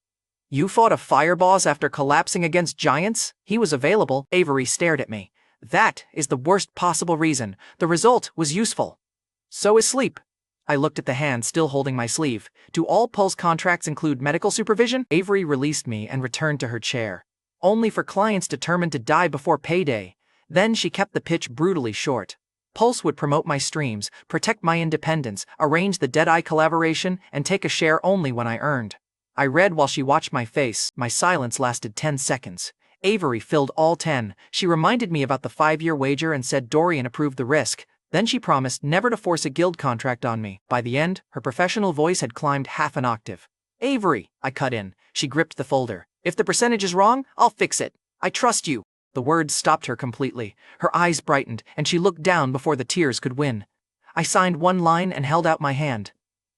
You fought a fireboss after collapsing against giants? He was available. Avery stared at me. That is the worst possible reason. The result was useful. So is sleep. I looked at the hand still holding my sleeve. Do all Pulse contracts include medical supervision? Avery released me and returned to her chair. Only for clients determined to die before payday. Then she kept the pitch brutally short. Pulse would promote my streams, protect my independence, arrange the Deadeye collaboration, and take a share only when I earned. I read while she watched my face. My silence lasted 10 seconds. Avery filled all 10. She reminded me about the 5-year wager and said Dorian approved the risk. Then she promised never to force a guild contract on me. By the end, her professional voice had climbed half an octave. Avery, I cut in. She gripped the folder. If the percentage is wrong, I'll fix it. I trust you. The words stopped her completely. Her eyes brightened, and she looked down before the tears could win. I signed one line and held out my hand.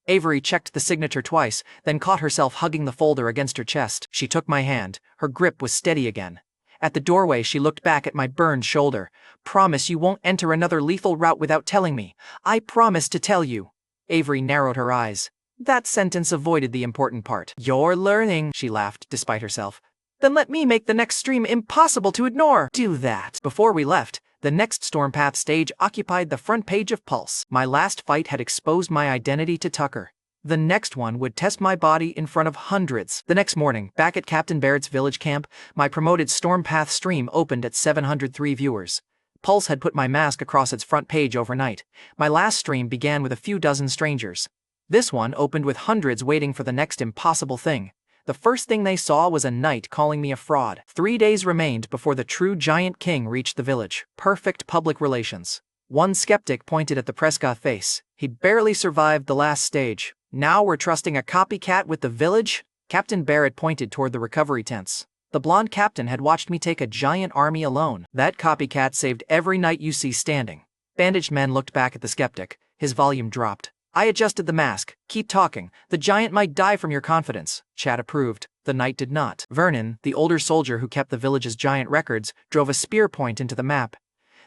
Avery checked the signature twice, then caught herself hugging the folder against her chest. She took my hand. Her grip was steady again. At the doorway, she looked back at my burned shoulder. Promise you won't enter another lethal route without telling me. I promise to tell you. Avery narrowed her eyes. That sentence avoided the important part. You're learning, she laughed, despite herself. Then let me make the next stream impossible to ignore. Do that. Before we left, the next Stormpath stage occupied the front page of Pulse. My last fight had exposed my identity to Tucker. The next one would test my body in front of hundreds. The next morning, back at Captain Barrett's village camp, my promoted Stormpath stream opened at 703 viewers. Pulse had put my mask across its front page overnight. My last stream began with a few dozen strangers. This one opened with hundreds waiting for the next impossible thing. The first thing they saw was a knight calling me a fraud. 3 days remained before the true Giant King reached the village. Perfect public relations. One skeptic pointed at the Prescott face. He barely survived the last stage. Now we're trusting a copycat with the village? Captain Barrett pointed toward the recovery tents. The blonde captain had watched me take a giant army alone. That copycat saved every knight you see standing. Bandaged men looked back at the skeptic. His volume dropped. I adjusted the mask. Keep talking. The giant might die from your confidence. Chad approved. The knight did not. Vernon, the older soldier who kept the village's giant records, drove a spear point into the map.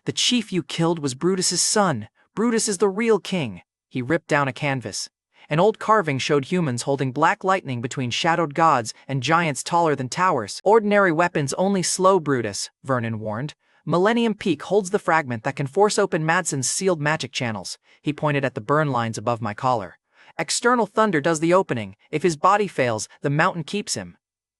The chief you killed was Brutus's son. Brutus is the real king. He ripped down a canvas. An old carving showed humans holding black lightning between shadowed gods and giants taller than towers. Ordinary weapons only slow Brutus, Vernon warned. Millennium Peak holds the fragment that can force open Madsen's sealed magic channels. He pointed at the burn lines above my collar. External thunder does the opening. If his body fails, the mountain keeps him.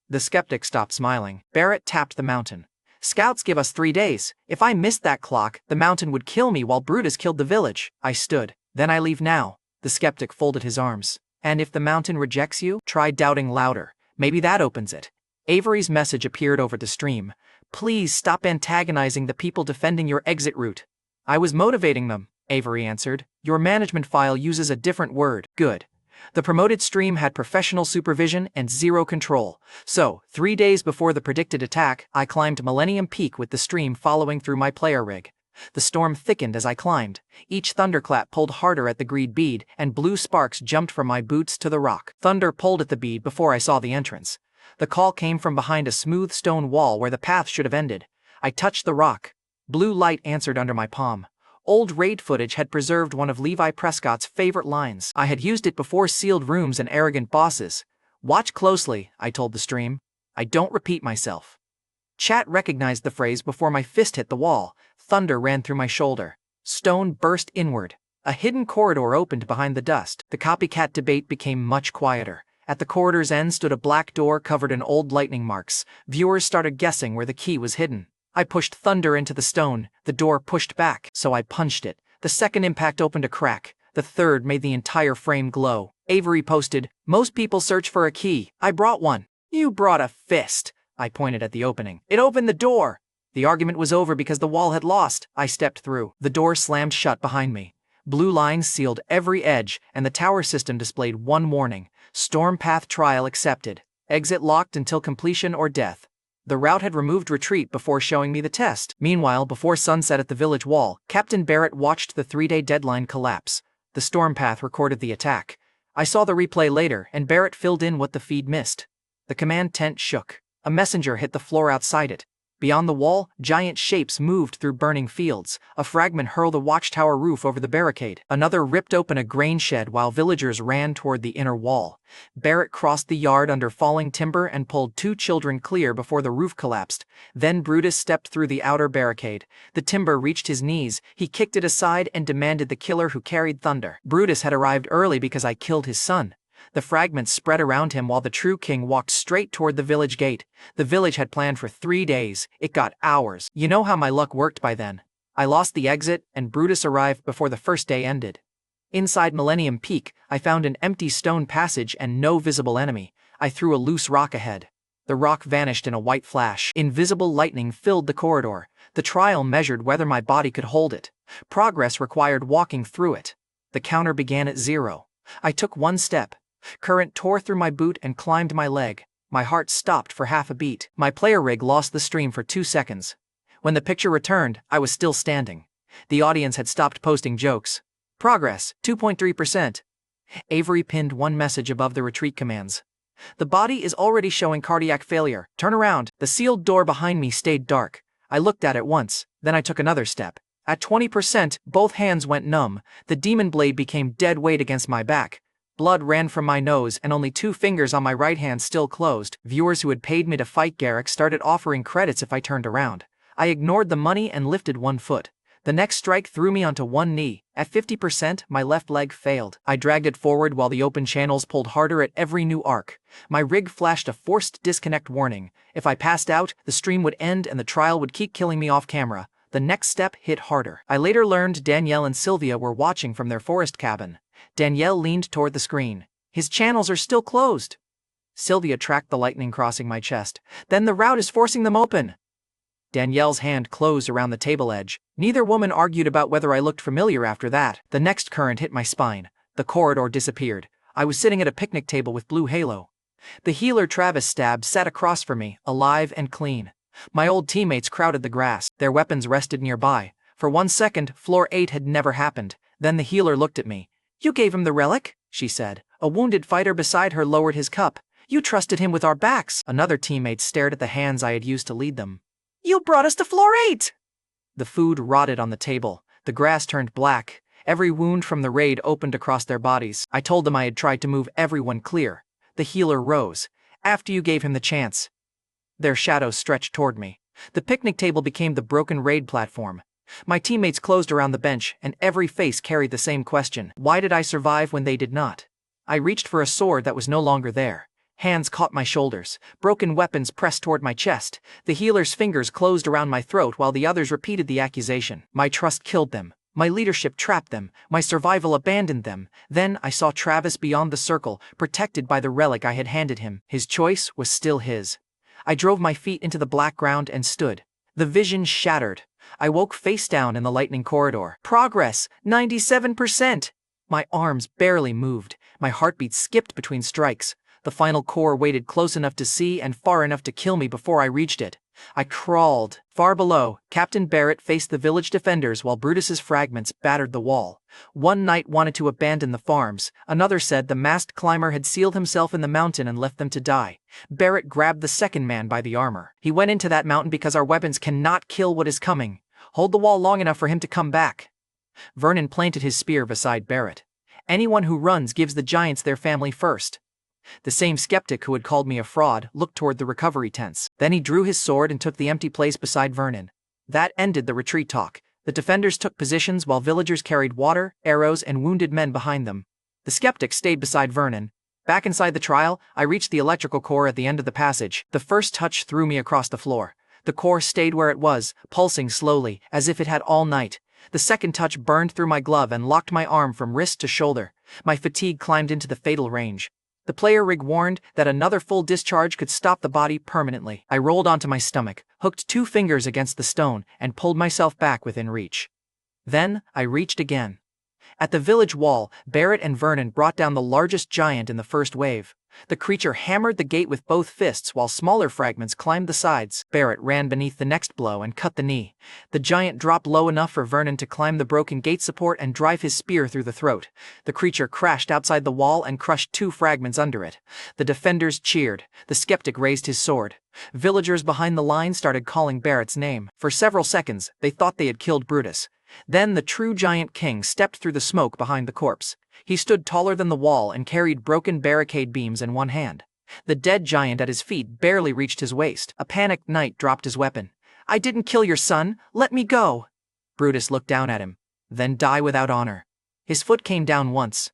The skeptic stopped smiling. Barrett tapped the mountain. Scouts give us 3 days. If I missed that clock, the mountain would kill me while Brutus killed the village. I stood. Then I leave now. The skeptic folded his arms. And if the mountain rejects you, try doubting louder. Maybe that opens it. Avery's message appeared over the stream. Please stop antagonizing the people defending your exit route. I was motivating them, Avery answered. Your management file uses a different word. Good. The promoted stream had professional supervision and zero control. So, 3 days before the predicted attack, I climbed Millennium Peak with the stream following through my player rig. The storm thickened as I climbed. Each thunderclap pulled harder at the greed bead, and blue sparks jumped from my boots to the rock. Thunder pulled at the bead before I saw the entrance. The call came from behind a smooth stone wall where the path should have ended. I touched the rock. Blue light answered under my palm. Old raid footage had preserved one of Levi Prescott's favorite lines. I had used it before sealed rooms and arrogant bosses. Watch closely, I told the stream. I don't repeat myself. Chat recognized the phrase before my fist hit the wall. Thunder ran through my shoulder. Stone burst inward. A hidden corridor opened behind the dust. The copycat debate became much quieter. At the corridor's end stood a black door covered in old lightning marks. Viewers started guessing where the key was hidden. I pushed thunder into the stone. The door pushed back, so I punched it. The second impact opened a crack. The third made the entire frame glow. Avery posted, "Most people search for a key. I brought one." "You brought a fist." I pointed at the opening. "It opened the door." The argument was over because the wall had lost. I stepped through. The door slammed shut behind me. Blue lines sealed every edge, and the tower system displayed one warning. Stormpath trial accepted. Exit locked until completion or death. The route had removed retreat before showing me the test. Meanwhile, before sunset at the village wall, Captain Barrett watched the 3-day deadline collapse. The storm path recorded the attack. I saw the replay later, and Barrett filled in what the feed missed. The command tent shook. A messenger hit the floor outside it. Beyond the wall, giant shapes moved through burning fields. A fragment hurled a watchtower roof over the barricade. Another ripped open a grain shed while villagers ran toward the inner wall. Barrett crossed the yard under falling timber and pulled 2 children clear before the roof collapsed. Then Brutus stepped through the outer barricade. The timber reached his knees. He kicked it aside and demanded the killer who carried thunder. Brutus had arrived early because I killed his son. The fragments spread around him while the true king walked straight toward the village gate. The village had planned for 3 days. It got hours. You know how my luck worked by then. I lost the exit, and Brutus arrived before the first day ended. Inside Millennium Peak, I found an empty stone passage and no visible enemy. I threw a loose rock ahead. The rock vanished in a white flash. Invisible lightning filled the corridor. The trial measured whether my body could hold it. Progress required walking through it. The counter began at 0. I took 1 step. Current tore through my boot and climbed my leg. My heart stopped for half a beat. My player rig lost the stream for 2 seconds. When the picture returned, I was still standing. The audience had stopped posting jokes. Progress, 2.3%. Avery pinned 1 message above the retreat commands. The body is already showing cardiac failure. Turn around. The sealed door behind me stayed dark. I looked at it once, then I took another step. At 20%, both hands went numb. The demon blade became dead weight against my back. Blood ran from my nose and only 2 fingers on my right hand still closed. Viewers who had paid me to fight Garrick started offering credits if I turned around. I ignored the money and lifted 1 foot. The next strike threw me onto 1 knee. At 50%, my left leg failed. I dragged it forward while the open channels pulled harder at every new arc. My rig flashed a forced disconnect warning. If I passed out, the stream would end and the trial would keep killing me off camera. The next step hit harder. I later learned Danielle and Sylvia were watching from their forest cabin. Danielle leaned toward the screen. His channels are still closed. Sylvia tracked the lightning crossing my chest. Then the route is forcing them open. Danielle's hand closed around the table edge. Neither woman argued about whether I looked familiar after that. The next current hit my spine. The corridor disappeared. I was sitting at a picnic table with blue halo. The healer Travis Stab sat across from me, alive and clean. My old teammates crowded the grass. Their weapons rested nearby. For 1 second, floor 8 had never happened. Then the healer looked at me. You gave him the relic? She said. A wounded fighter beside her lowered his cup. You trusted him with our backs. Another teammate stared at the hands I had used to lead them. You brought us to floor 8! The food rotted on the table. The grass turned black. Every wound from the raid opened across their bodies. I told them I had tried to move everyone clear. The healer rose. After you gave him the chance. Their shadows stretched toward me. The picnic table became the broken raid platform. My teammates closed around the bench, and every face carried the same question. Why did I survive when they did not? I reached for a sword that was no longer there. Hands caught my shoulders. Broken weapons pressed toward my chest. The healer's fingers closed around my throat while the others repeated the accusation. My trust killed them. My leadership trapped them. My survival abandoned them. Then I saw Travis beyond the circle, protected by the relic I had handed him. His choice was still his. I drove my feet into the black ground and stood. The vision shattered. I woke face down in the lightning corridor. Progress, 97%. My arms barely moved. My heartbeat skipped between strikes. The final core waited close enough to see and far enough to kill me before I reached it. I crawled. Far below, Captain Barrett faced the village defenders while Brutus's fragments battered the wall. One knight wanted to abandon the farms. Another said the masked climber had sealed himself in the mountain and left them to die. Barrett grabbed the second man by the armor. He went into that mountain because our weapons cannot kill what is coming. Hold the wall long enough for him to come back. Vernon planted his spear beside Barrett. Anyone who runs gives the giants their family first. The same skeptic who had called me a fraud looked toward the recovery tents. Then he drew his sword and took the empty place beside Vernon. That ended the retreat talk. The defenders took positions while villagers carried water, arrows, and wounded men behind them. The skeptic stayed beside Vernon. Back inside the trial, I reached the electrical core at the end of the passage. The first touch threw me across the floor. The core stayed where it was, pulsing slowly, as if it had all night. The second touch burned through my glove and locked my arm from wrist to shoulder. My fatigue climbed into the fatal range. The player rig warned that another full discharge could stop the body permanently. I rolled onto my stomach, hooked 2 fingers against the stone, and pulled myself back within reach. Then, I reached again. At the village wall, Barrett and Vernon brought down the largest giant in the first wave. The creature hammered the gate with both fists while smaller fragments climbed the sides. Barrett ran beneath the next blow and cut the knee. The giant dropped low enough for Vernon to climb the broken gate support and drive his spear through the throat. The creature crashed outside the wall and crushed 2 fragments under it. The defenders cheered. The skeptic raised his sword. Villagers behind the line started calling Barrett's name. For several seconds, they thought they had killed Brutus. Then the true giant king stepped through the smoke behind the corpse. He stood taller than the wall and carried broken barricade beams in one hand. The dead giant at his feet barely reached his waist. A panicked knight dropped his weapon. "I didn't kill your son. Let me go." Brutus looked down at him. "Then die without honor." His foot came down once.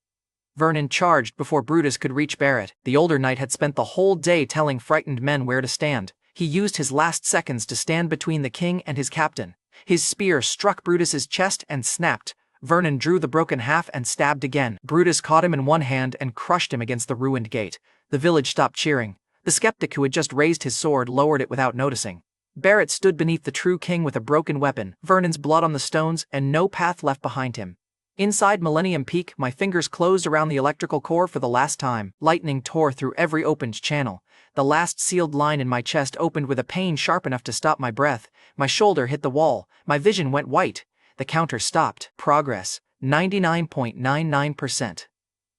Vernon charged before Brutus could reach Barrett. The older knight had spent the whole day telling frightened men where to stand. He used his last seconds to stand between the king and his captain. His spear struck Brutus's chest and snapped. Vernon drew the broken half and stabbed again. Brutus caught him in one hand and crushed him against the ruined gate. The village stopped cheering. The skeptic who had just raised his sword lowered it without noticing. Barrett stood beneath the true king with a broken weapon, Vernon's blood on the stones, and no path left behind him. Inside Millennium Peak, my fingers closed around the electrical core for the last time. Lightning tore through every opened channel. The last sealed line in my chest opened with a pain sharp enough to stop my breath. My shoulder hit the wall. My vision went white. The counter stopped. Progress, 99.99%.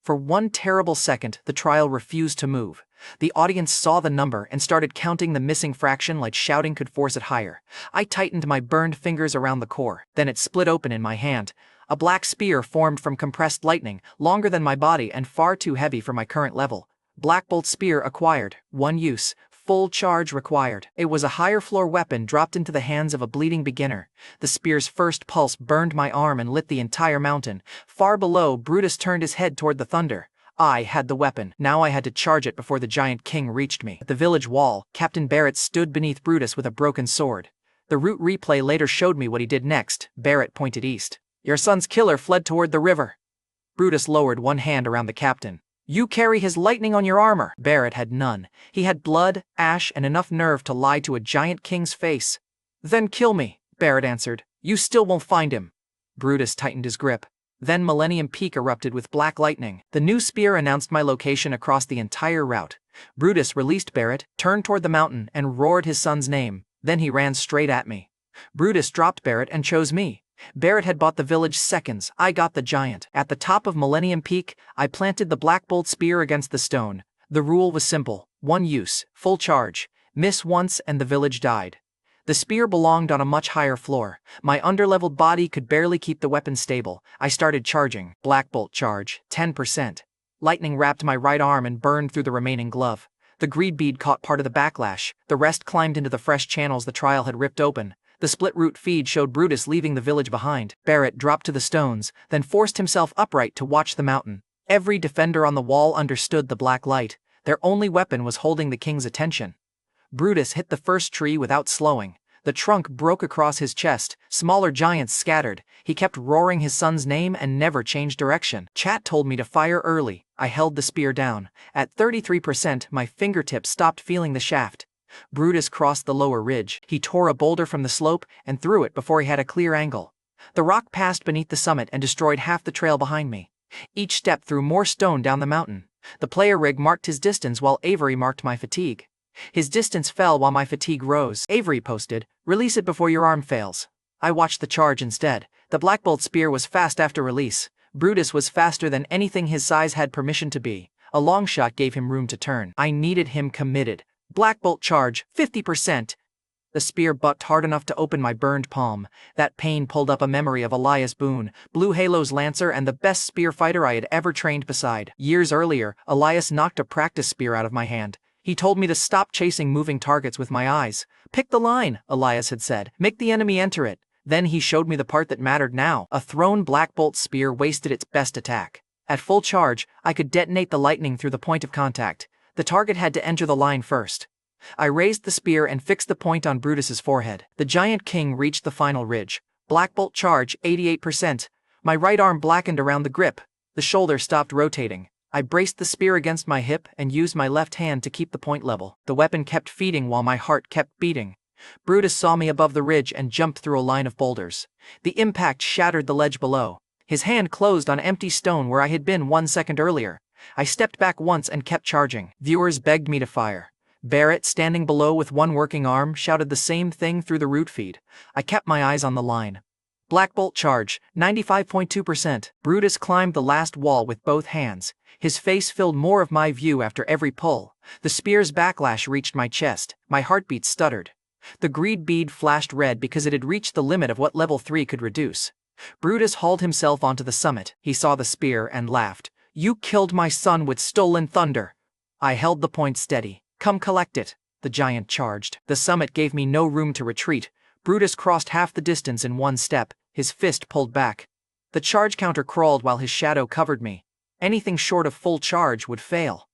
For one terrible second, the trial refused to move. The audience saw the number and started counting the missing fraction like shouting could force it higher. I tightened my burned fingers around the core. Then it split open in my hand. A black spear formed from compressed lightning, longer than my body and far too heavy for my current level. Black Bolt spear acquired. 1 use. Full charge required. It was a higher floor weapon dropped into the hands of a bleeding beginner. The spear's first pulse burned my arm and lit the entire mountain. Far below, Brutus turned his head toward the thunder. I had the weapon. Now I had to charge it before the giant king reached me. At the village wall, Captain Barrett stood beneath Brutus with a broken sword. The route replay later showed me what he did next. Barrett pointed east. "Your son's killer fled toward the river." Brutus lowered one hand around the captain. "You carry his lightning on your armor." Barrett had none. He had blood, ash, and enough nerve to lie to a giant king's face. "Then kill me," Barrett answered. "You still won't find him." Brutus tightened his grip. Then Millennium Peak erupted with black lightning. The new spear announced my location across the entire route. Brutus released Barrett, turned toward the mountain, and roared his son's name. Then he ran straight at me. Brutus dropped Barrett and chose me. Barrett had bought the village seconds. I got the giant. At the top of Millennium Peak, I planted the Black Bolt spear against the stone. The rule was simple. 1 use, full charge. Miss once and the village died. The spear belonged on a much higher floor. My underleveled body could barely keep the weapon stable. I started charging. Black Bolt charge, 10%. Lightning wrapped my right arm and burned through the remaining glove. The greed bead caught part of the backlash. The rest climbed into the fresh channels the trial had ripped open. The split route feed showed Brutus leaving the village behind. Barrett dropped to the stones, then forced himself upright to watch the mountain. Every defender on the wall understood the black light. Their only weapon was holding the king's attention. Brutus hit the first tree without slowing. The trunk broke across his chest. Smaller giants scattered. He kept roaring his son's name and never changed direction. Chat told me to fire early. I held the spear down. At 33%, my fingertips stopped feeling the shaft. Brutus crossed the lower ridge. He tore a boulder from the slope and threw it before he had a clear angle. The rock passed beneath the summit and destroyed half the trail behind me. Each step threw more stone down the mountain. The player rig marked his distance while Avery marked my fatigue. His distance fell while my fatigue rose. Avery posted, "Release it before your arm fails." I watched the charge instead. The Black Bolt spear was fast after release. Brutus was faster than anything his size had permission to be. A long shot gave him room to turn. I needed him committed. Black Bolt charge, 50%. The spear bucked hard enough to open my burned palm. That pain pulled up a memory of Elias Boone, Blue Halo's lancer and the best spear fighter I had ever trained beside. Years earlier, Elias knocked a practice spear out of my hand. He told me to stop chasing moving targets with my eyes. "Pick the line," Elias had said. "Make the enemy enter it." Then he showed me the part that mattered now. A thrown Black Bolt spear wasted its best attack. At full charge, I could detonate the lightning through the point of contact. The target had to enter the line first. I raised the spear and fixed the point on Brutus's forehead. The giant king reached the final ridge. Black Bolt charge, 88%. My right arm blackened around the grip. The shoulder stopped rotating. I braced the spear against my hip and used my left hand to keep the point level. The weapon kept feeding while my heart kept beating. Brutus saw me above the ridge and jumped through a line of boulders. The impact shattered the ledge below. His hand closed on empty stone where I had been 1 second earlier. I stepped back once and kept charging. Viewers begged me to fire. Barrett, standing below with one working arm, shouted the same thing through the root feed. I kept my eyes on the line. Black bolt charge, 95.2%. Brutus climbed the last wall with both hands. His face filled more of my view after every pull. The spear's backlash reached my chest. My heartbeat stuttered. The greed bead flashed red because it had reached the limit of what level 3 could reduce. Brutus hauled himself onto the summit. He saw the spear and laughed. "You killed my son with stolen thunder." I held the point steady. "Come collect it," the giant charged. The summit gave me no room to retreat. Brutus crossed half the distance in one step, his fist pulled back. The charge counter crawled while his shadow covered me. Anything short of full charge would fail.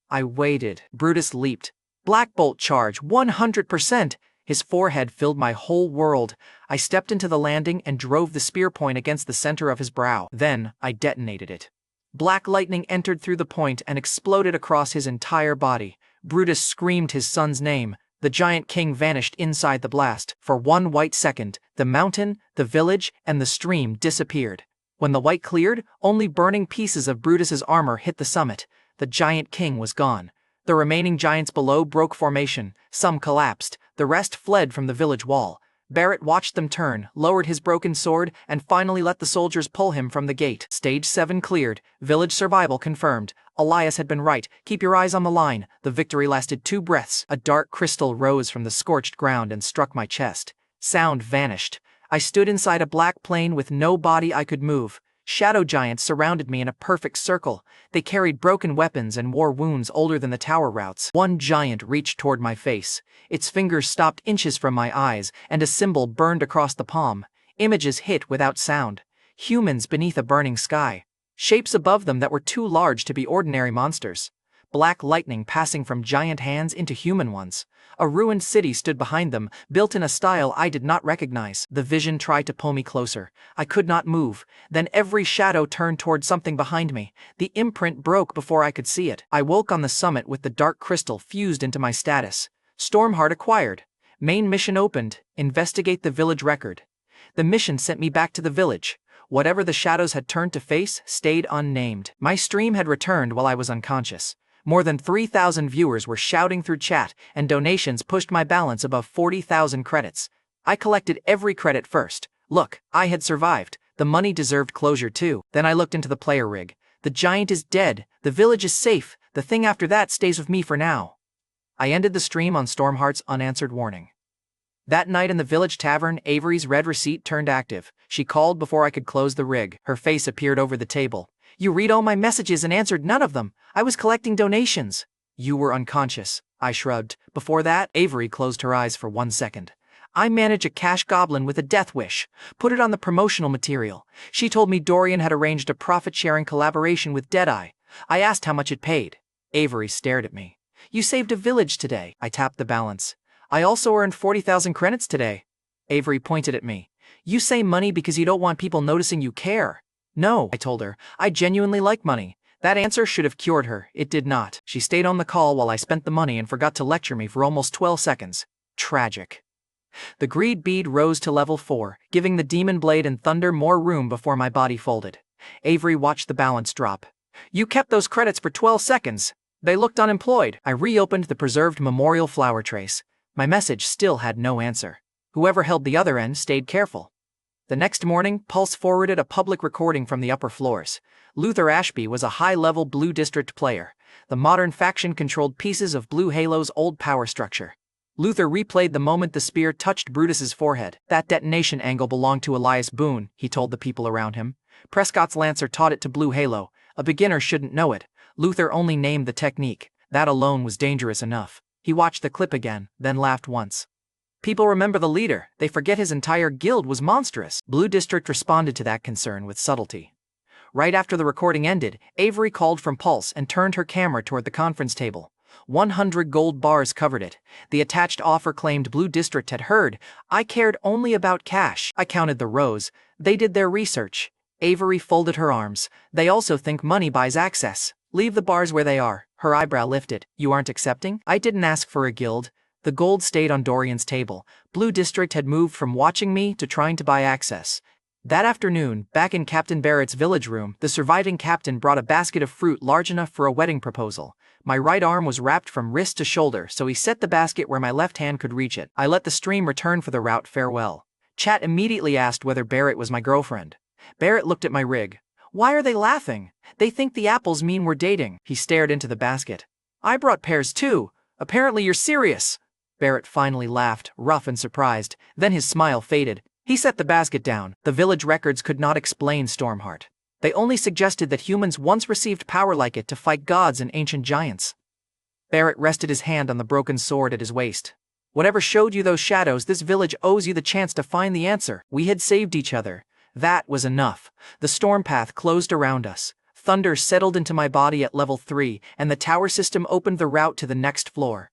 I waited. Brutus leaped. Black bolt charge, 100%! His forehead filled my whole world. I stepped into the landing and drove the spear point against the center of his brow. Then, I detonated it. Black lightning entered through the point and exploded across his entire body. Brutus screamed his son's name. The giant king vanished inside the blast. For 1 white second, the mountain, the village, and the stream disappeared. When the white cleared, only burning pieces of Brutus's armor hit the summit. The giant king was gone. The remaining giants below broke formation. Some collapsed. The rest fled from the village wall. Barrett watched them turn, lowered his broken sword, and finally let the soldiers pull him from the gate. Stage 7 cleared. Village survival confirmed. Elias had been right. Keep your eyes on the line. The victory lasted 2 breaths. A dark crystal rose from the scorched ground and struck my chest. Sound vanished. I stood inside a black plane with no body I could move. Shadow giants surrounded me in a perfect circle. They carried broken weapons and wore wounds older than the tower routes. One giant reached toward my face. Its fingers stopped inches from my eyes, and a symbol burned across the palm. Images hit without sound. Humans beneath a burning sky. Shapes above them that were too large to be ordinary monsters. Black lightning passing from giant hands into human ones. A ruined city stood behind them, built in a style I did not recognize. The vision tried to pull me closer. I could not move. Then every shadow turned toward something behind me. The imprint broke before I could see it. I woke on the summit with the dark crystal fused into my status. Stormheart acquired. Main mission opened. Investigate the village record. The mission sent me back to the village. Whatever the shadows had turned to face stayed unnamed. My stream had returned while I was unconscious. More than 3,000 viewers were shouting through chat, and donations pushed my balance above 40,000 credits. I collected every credit first. Look, I had survived. The money deserved closure too. Then I looked into the player rig. The giant is dead. The village is safe. The thing after that stays with me for now. I ended the stream on Stormheart's unanswered warning. That night in the village tavern, Avery's red receipt turned active. She called before I could close the rig. Her face appeared over the table. "You read all my messages and answered none of them. I was collecting donations." "You were unconscious." I shrugged. Before that, Avery closed her eyes for 1 second. "I manage a cash goblin with a death wish. Put it on the promotional material. She told me Dorian had arranged a profit-sharing collaboration with Deadeye. I asked how much it paid." Avery stared at me. "You saved a village today." I tapped the balance. "I also earned 40,000 credits today." Avery pointed at me. "You say money because you don't want people noticing you care." "No," I told her. "I genuinely like money." That answer should have cured her. It did not. She stayed on the call while I spent the money and forgot to lecture me for almost 12 seconds. Tragic. The greed bead rose to level 4, giving the demon blade and thunder more room before my body folded. Avery watched the balance drop. "You kept those credits for 12 seconds. They looked unemployed." I reopened the preserved memorial flower trace. My message still had no answer. Whoever held the other end stayed careful. The next morning, Pulse forwarded a public recording from the upper floors. Luther Ashby was a high-level Blue District player. The modern faction controlled pieces of Blue Halo's old power structure. Luther replayed the moment the spear touched Brutus's forehead. "That detonation angle belonged to Elias Boone," he told the people around him. "Prescott's Lancer taught it to Blue Halo. A beginner shouldn't know it. Luther only named the technique. That alone was dangerous enough." He watched the clip again, then laughed once. "People remember the leader. They forget his entire guild was monstrous." Blue District responded to that concern with subtlety. Right after the recording ended, Avery called from Pulse and turned her camera toward the conference table. 100 gold bars covered it. The attached offer claimed Blue District had heard. I cared only about cash. I counted the rows. They did their research. Avery folded her arms. "They also think money buys access. Leave the bars where they are." Her eyebrow lifted. "You aren't accepting?" "I didn't ask for a guild." The gold stayed on Dorian's table. Blue District had moved from watching me to trying to buy access. That afternoon, back in Captain Barrett's village room, the surviving captain brought a basket of fruit large enough for a wedding proposal. My right arm was wrapped from wrist to shoulder, so he set the basket where my left hand could reach it. I let the stream return for the route farewell. Chat immediately asked whether Barrett was my girlfriend. Barrett looked at my rig. Why are they laughing? They think the apples mean we're dating. He stared into the basket. I brought pears too. Apparently you're serious. Barrett finally laughed, rough and surprised. Then his smile faded. He set the basket down. The village records could not explain Stormheart. They only suggested that humans once received power like it to fight gods and ancient giants. Barrett rested his hand on the broken sword at his waist. Whatever showed you those shadows, this village owes you the chance to find the answer. We had saved each other. That was enough. The storm path closed around us. Thunder settled into my body at level 3, and the tower system opened the route to the next floor.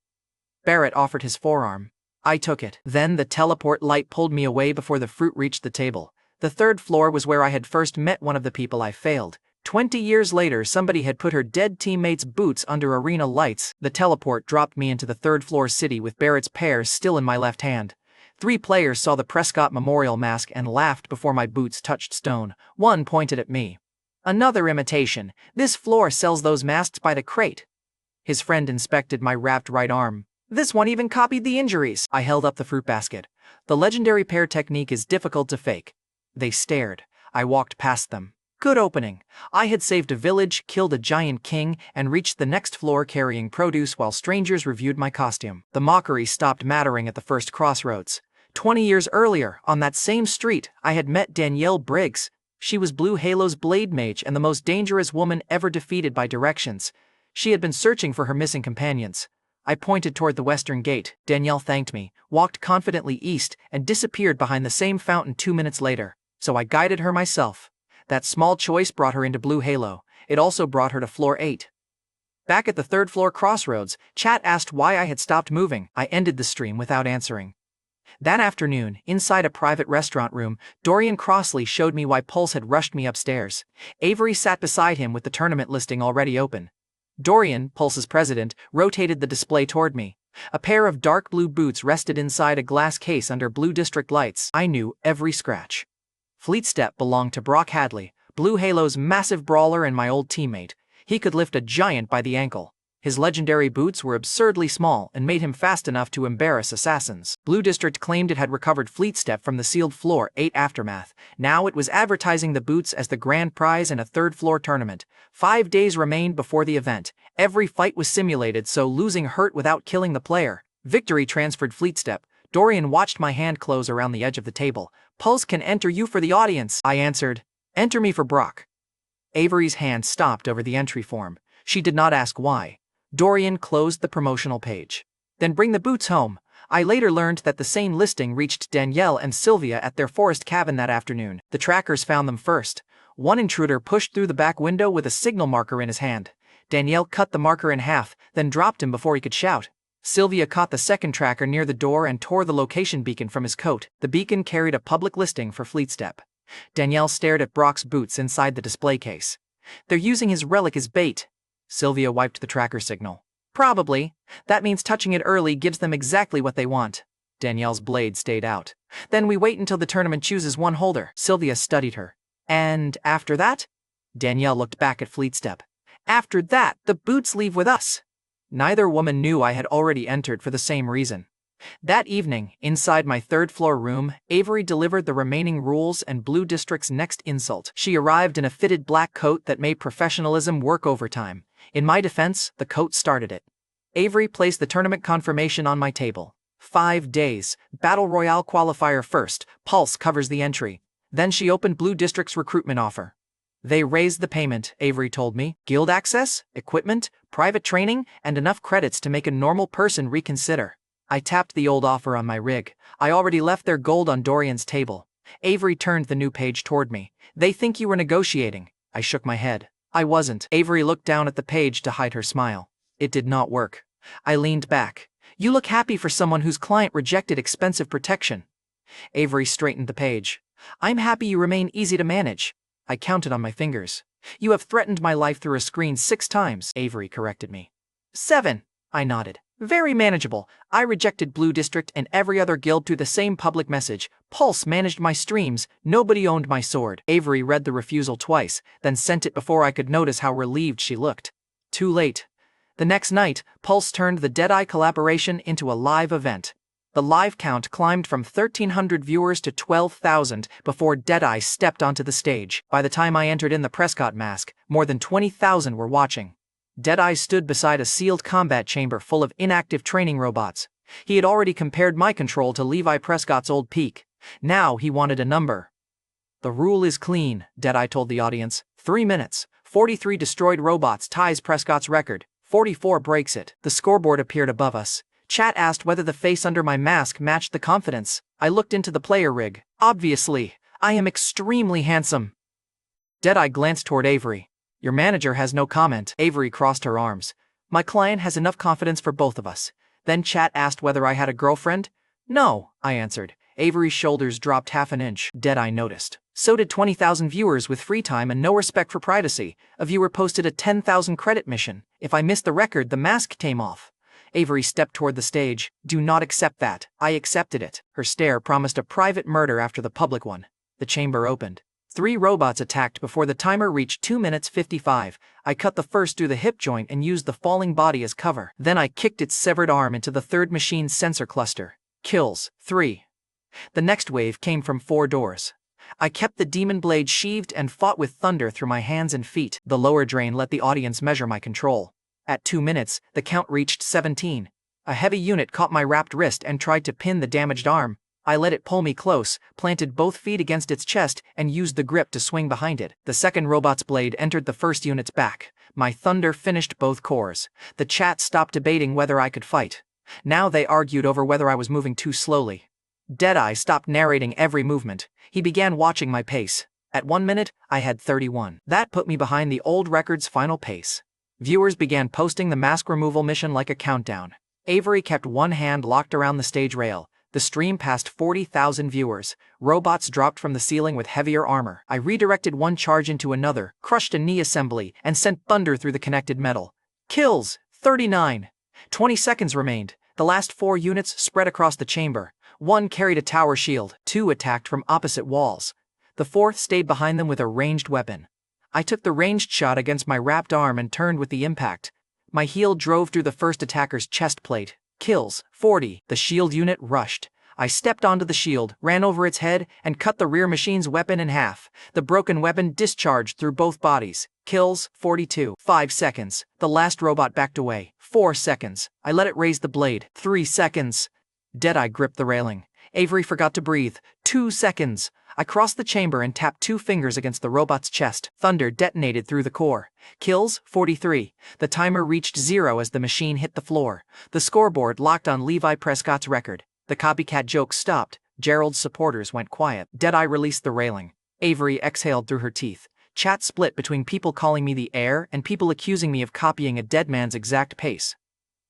Barrett offered his forearm. I took it. Then the teleport light pulled me away before the fruit reached the table. The third floor was where I had first met one of the people I failed. 20 years later, somebody had put her dead teammate's boots under arena lights. The teleport dropped me into the third floor city with Barrett's pears still in my left hand. 3 players saw the Prescott Memorial mask and laughed before my boots touched stone. One pointed at me. Another imitation. This floor sells those masks by the crate. His friend inspected my wrapped right arm. This one even copied the injuries. I held up the fruit basket. The legendary pear technique is difficult to fake. They stared. I walked past them. Good opening. I had saved a village, killed a giant king, and reached the next floor carrying produce while strangers reviewed my costume. The mockery stopped mattering at the first crossroads. 20 years earlier, on that same street, I had met Danielle Briggs. She was Blue Halo's blade mage and the most dangerous woman ever defeated by directions. She had been searching for her missing companions. I pointed toward the western gate. Danielle thanked me, walked confidently east, and disappeared behind the same fountain 2 minutes later. So I guided her myself. That small choice brought her into Blue Halo. It also brought her to floor 8. Back at the third floor crossroads, chat asked why I had stopped moving. I ended the stream without answering. That afternoon, inside a private restaurant room, Dorian Crossley showed me why Pulse had rushed me upstairs. Avery sat beside him with the tournament listing already open. Dorian, Pulse's president, rotated the display toward me. A pair of dark blue boots rested inside a glass case under blue district lights. I knew every scratch. Fleetstep belonged to Brock Hadley, Blue Halo's massive brawler and my old teammate. He could lift a giant by the ankle. His legendary boots were absurdly small and made him fast enough to embarrass assassins. Blue District claimed it had recovered Fleetstep from the sealed floor 8 aftermath. Now it was advertising the boots as the grand prize in a third-floor tournament. 5 days remained before the event. Every fight was simulated, so losing hurt without killing the player. Victory transferred Fleetstep. Dorian watched my hand close around the edge of the table. Pulse can enter you for the audience, I answered. Enter me for Brock. Avery's hand stopped over the entry form. She did not ask why. Dorian closed the promotional page. Then bring the boots home. I later learned that the same listing reached Danielle and Sylvia at their forest cabin that afternoon. The trackers found them first. One intruder pushed through the back window with a signal marker in his hand. Danielle cut the marker in half, then dropped him before he could shout. Sylvia caught the second tracker near the door and tore the location beacon from his coat. The beacon carried a public listing for Fleetstep. Danielle stared at Brock's boots inside the display case. They're using his relic as bait. Sylvia wiped the tracker signal. Probably. That means touching it early gives them exactly what they want. Danielle's blade stayed out. Then we wait until the tournament chooses one holder. Sylvia studied her. And after that? Danielle looked back at Fleetstep. After that, the boots leave with us. Neither woman knew I had already entered for the same reason. That evening, inside my third-floor room, Avery delivered the remaining rules and Blue District's next insult. She arrived in a fitted black coat that made professionalism work overtime. In my defense, the coat started it. Avery placed the tournament confirmation on my table. 5 days. Battle Royale qualifier first. Pulse covers the entry. Then she opened Blue District's recruitment offer. They raised the payment, Avery told me. Guild access, equipment, private training, and enough credits to make a normal person reconsider. I tapped the old offer on my rig. I already left their gold on Dorian's table. Avery turned the new page toward me. They think you were negotiating. I shook my head. I wasn't. Avery looked down at the page to hide her smile. It did not work. I leaned back. You look happy for someone whose client rejected expensive protection. Avery straightened the page. I'm happy you remain easy to manage. I counted on my fingers. You have threatened my life through a screen 6 times, Avery corrected me. 7, I nodded. Very manageable. I rejected Blue District and every other guild through the same public message. Pulse managed my streams. Nobody owned my sword. Avery read the refusal twice, then sent it before I could notice how relieved she looked. Too late. The next night, Pulse turned the Deadeye collaboration into a live event. The live count climbed from 1,300 viewers to 12,000 before Deadeye stepped onto the stage. By the time I entered in the Prescott mask, more than 20,000 were watching. Deadeye stood beside a sealed combat chamber full of inactive training robots. He had already compared my control to Levi Prescott's old peak. Now he wanted a number. The rule is clean, Deadeye told the audience. 3 minutes. 43 destroyed robots ties Prescott's record. 44 breaks it. The scoreboard appeared above us. Chat asked whether the face under my mask matched the confidence. I looked into the player rig. Obviously, I am extremely handsome. Deadeye glanced toward Avery. Your manager has no comment. Avery crossed her arms. My client has enough confidence for both of us. Then Chat asked whether I had a girlfriend. No, I answered. Avery's shoulders dropped half an inch. Deadeye noticed. So did 20,000 viewers with free time and no respect for privacy. A viewer posted a 10,000 credit mission. If I missed the record, the mask came off. Avery stepped toward the stage. Do not accept that. I accepted it. Her stare promised a private murder after the public one. The chamber opened. 3 robots attacked before the timer reached 2 minutes 55. I cut the first through the hip joint and used the falling body as cover. Then I kicked its severed arm into the third machine's sensor cluster. Kills, 3. The next wave came from 4 doors. I kept the demon blade sheathed and fought with thunder through my hands and feet. The lower drain let the audience measure my control. At 2 minutes, the count reached 17. A heavy unit caught my wrapped wrist and tried to pin the damaged arm. I let it pull me close, planted both feet against its chest, and used the grip to swing behind it. The second robot's blade entered the first unit's back. My thunder finished both cores. The chat stopped debating whether I could fight. Now they argued over whether I was moving too slowly. Deadeye stopped narrating every movement. He began watching my pace. At 1 minute, I had 31. That put me behind the old record's final pace. Viewers began posting the mask removal mission like a countdown. Avery kept one hand locked around the stage rail. The stream passed 40,000 viewers. Robots dropped from the ceiling with heavier armor. I redirected one charge into another, crushed a knee assembly, and sent thunder through the connected metal. Kills, 39. 20 seconds remained. The last 4 units spread across the chamber. 1 carried a tower shield. 2 attacked from opposite walls. The 4th stayed behind them with a ranged weapon. I took the ranged shot against my wrapped arm and turned with the impact. My heel drove through the first attacker's chest plate. Kills, 40. The shield unit rushed. I stepped onto the shield, ran over its head, and cut the rear machine's weapon in half. The broken weapon discharged through both bodies. Kills, 42. 5 seconds. The last robot backed away. 4 seconds. I let it raise the blade. 3 seconds. Deadeye gripped the railing. Avery forgot to breathe. 2 seconds. I crossed the chamber and tapped 2 fingers against the robot's chest. Thunder detonated through the core. Kills, 43. The timer reached 0 as the machine hit the floor. The scoreboard locked on Levi Prescott's record. The copycat jokes stopped. Gerald's supporters went quiet. Deadeye released the railing. Avery exhaled through her teeth. Chat split between people calling me the heir and people accusing me of copying a dead man's exact pace.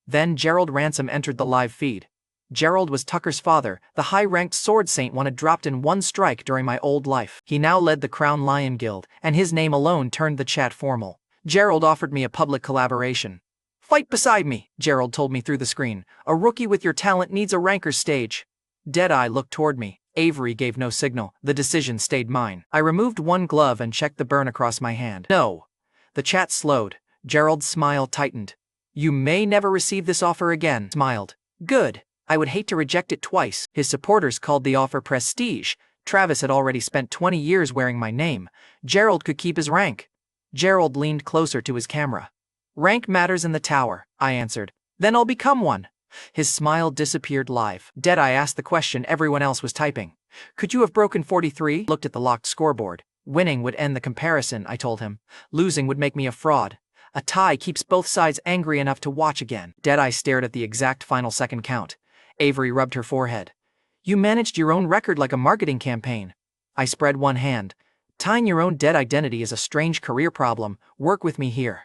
Then Gerald Ransom entered the live feed. Gerald was Tucker's father, the high-ranked sword saint one had dropped in 1 strike during my old life. He now led the Crown Lion Guild, and his name alone turned the chat formal. Gerald offered me a public collaboration. Fight beside me, Gerald told me through the screen. A rookie with your talent needs a ranker's stage. Deadeye looked toward me. Avery gave no signal. The decision stayed mine. I removed 1 glove and checked the burn across my hand. No. The chat slowed. Gerald's smile tightened. You may never receive this offer again. Smiled. Good. I would hate to reject it twice. His supporters called the offer prestige. Travis had already spent 20 years wearing my name. Gerald could keep his rank. Gerald leaned closer to his camera. Rank matters in the tower, I answered. Then I'll become one. His smile disappeared live. Deadeye asked the question everyone else was typing. Could you have broken 43? Looked at the locked scoreboard. Winning would end the comparison, I told him. Losing would make me a fraud. A tie keeps both sides angry enough to watch again. Deadeye stared at the exact final second count. Avery rubbed her forehead. You managed your own record like a marketing campaign. I spread one hand. Tying your own dead identity is a strange career problem. Work with me here.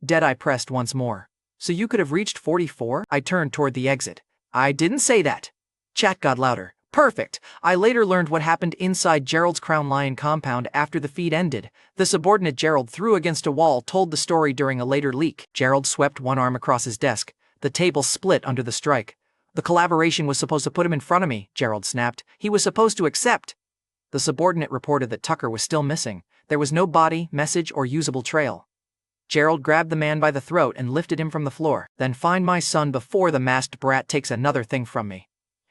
Deadeye pressed once more. So you could have reached 44? I turned toward the exit. I didn't say that. Chat got louder. Perfect. I later learned what happened inside Gerald's Crown Lion compound after the feed ended. The subordinate Gerald threw against a wall told the story during a later leak. Gerald swept one arm across his desk. The table split under the strike. The collaboration was supposed to put him in front of me, Gerald snapped. He was supposed to accept. The subordinate reported that Tucker was still missing. There was no body, message, or usable trail. Gerald grabbed the man by the throat and lifted him from the floor. Then find my son before the masked brat takes another thing from me.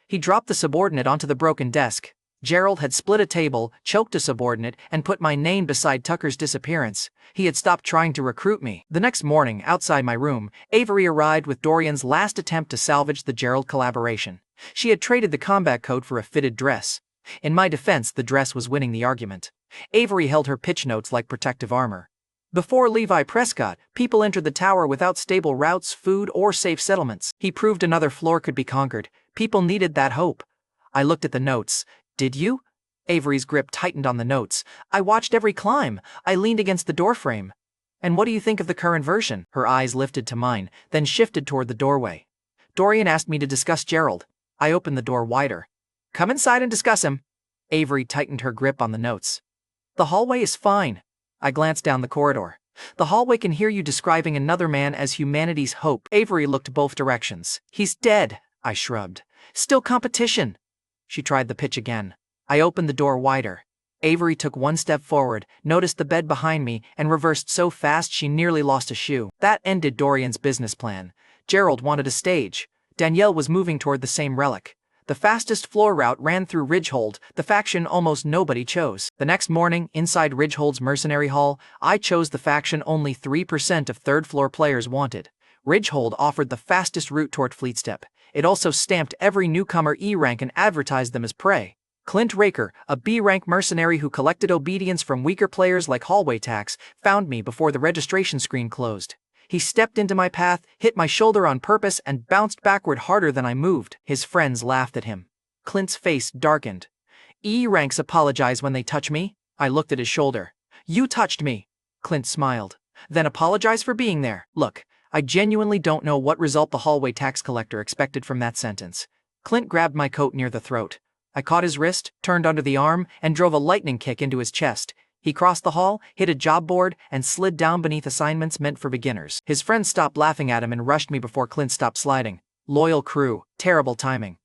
He dropped the subordinate onto the broken desk. Gerald had split a table, choked a subordinate, and put my name beside Tucker's disappearance. He had stopped trying to recruit me. The next morning, outside my room, Avery arrived with Dorian's last attempt to salvage the Gerald collaboration. She had traded the combat coat for a fitted dress. In my defense, the dress was winning the argument. Avery held her pitch notes like protective armor. Before Levi Prescott, people entered the tower without stable routes, food, or safe settlements. He proved another floor could be conquered. People needed that hope. I looked at the notes. Did you? Avery's grip tightened on the notes. I watched every climb. I leaned against the doorframe. And what do you think of the current version? Her eyes lifted to mine, then shifted toward the doorway. Dorian asked me to discuss Gerald. I opened the door wider. Come inside and discuss him. Avery tightened her grip on the notes. The hallway is fine. I glanced down the corridor. The hallway can hear you describing another man as humanity's hope. Avery looked both directions. He's dead, I shrugged. Still competition. She tried the pitch again. I opened the door wider. Avery took one step forward, noticed the bed behind me, and reversed so fast she nearly lost a shoe. That ended Dorian's business plan. Gerald wanted a stage. Danielle was moving toward the same relic. The fastest floor route ran through Ridgehold, the faction almost nobody chose. The next morning, inside Ridgehold's mercenary hall, I chose the faction only 3% of third-floor players wanted. Ridgehold offered the fastest route toward Fleetstep. It also stamped every newcomer E rank and advertised them as prey. Clint Raker, a B-rank mercenary who collected obedience from weaker players like hallway tax, found me before the registration screen closed. He stepped into my path, hit my shoulder on purpose, and bounced backward harder than I moved. His friends laughed at him. Clint's face darkened. E-ranks apologize when they touch me? I looked at his shoulder. You touched me. Clint smiled. Then apologize for being there. Look, I genuinely don't know what result the hallway tax collector expected from that sentence. Clint grabbed my coat near the throat. I caught his wrist, turned under the arm, and drove a lightning kick into his chest. He crossed the hall, hit a job board, and slid down beneath assignments meant for beginners. His friends stopped laughing at him and rushed me before Clint stopped sliding. Loyal crew, terrible timing.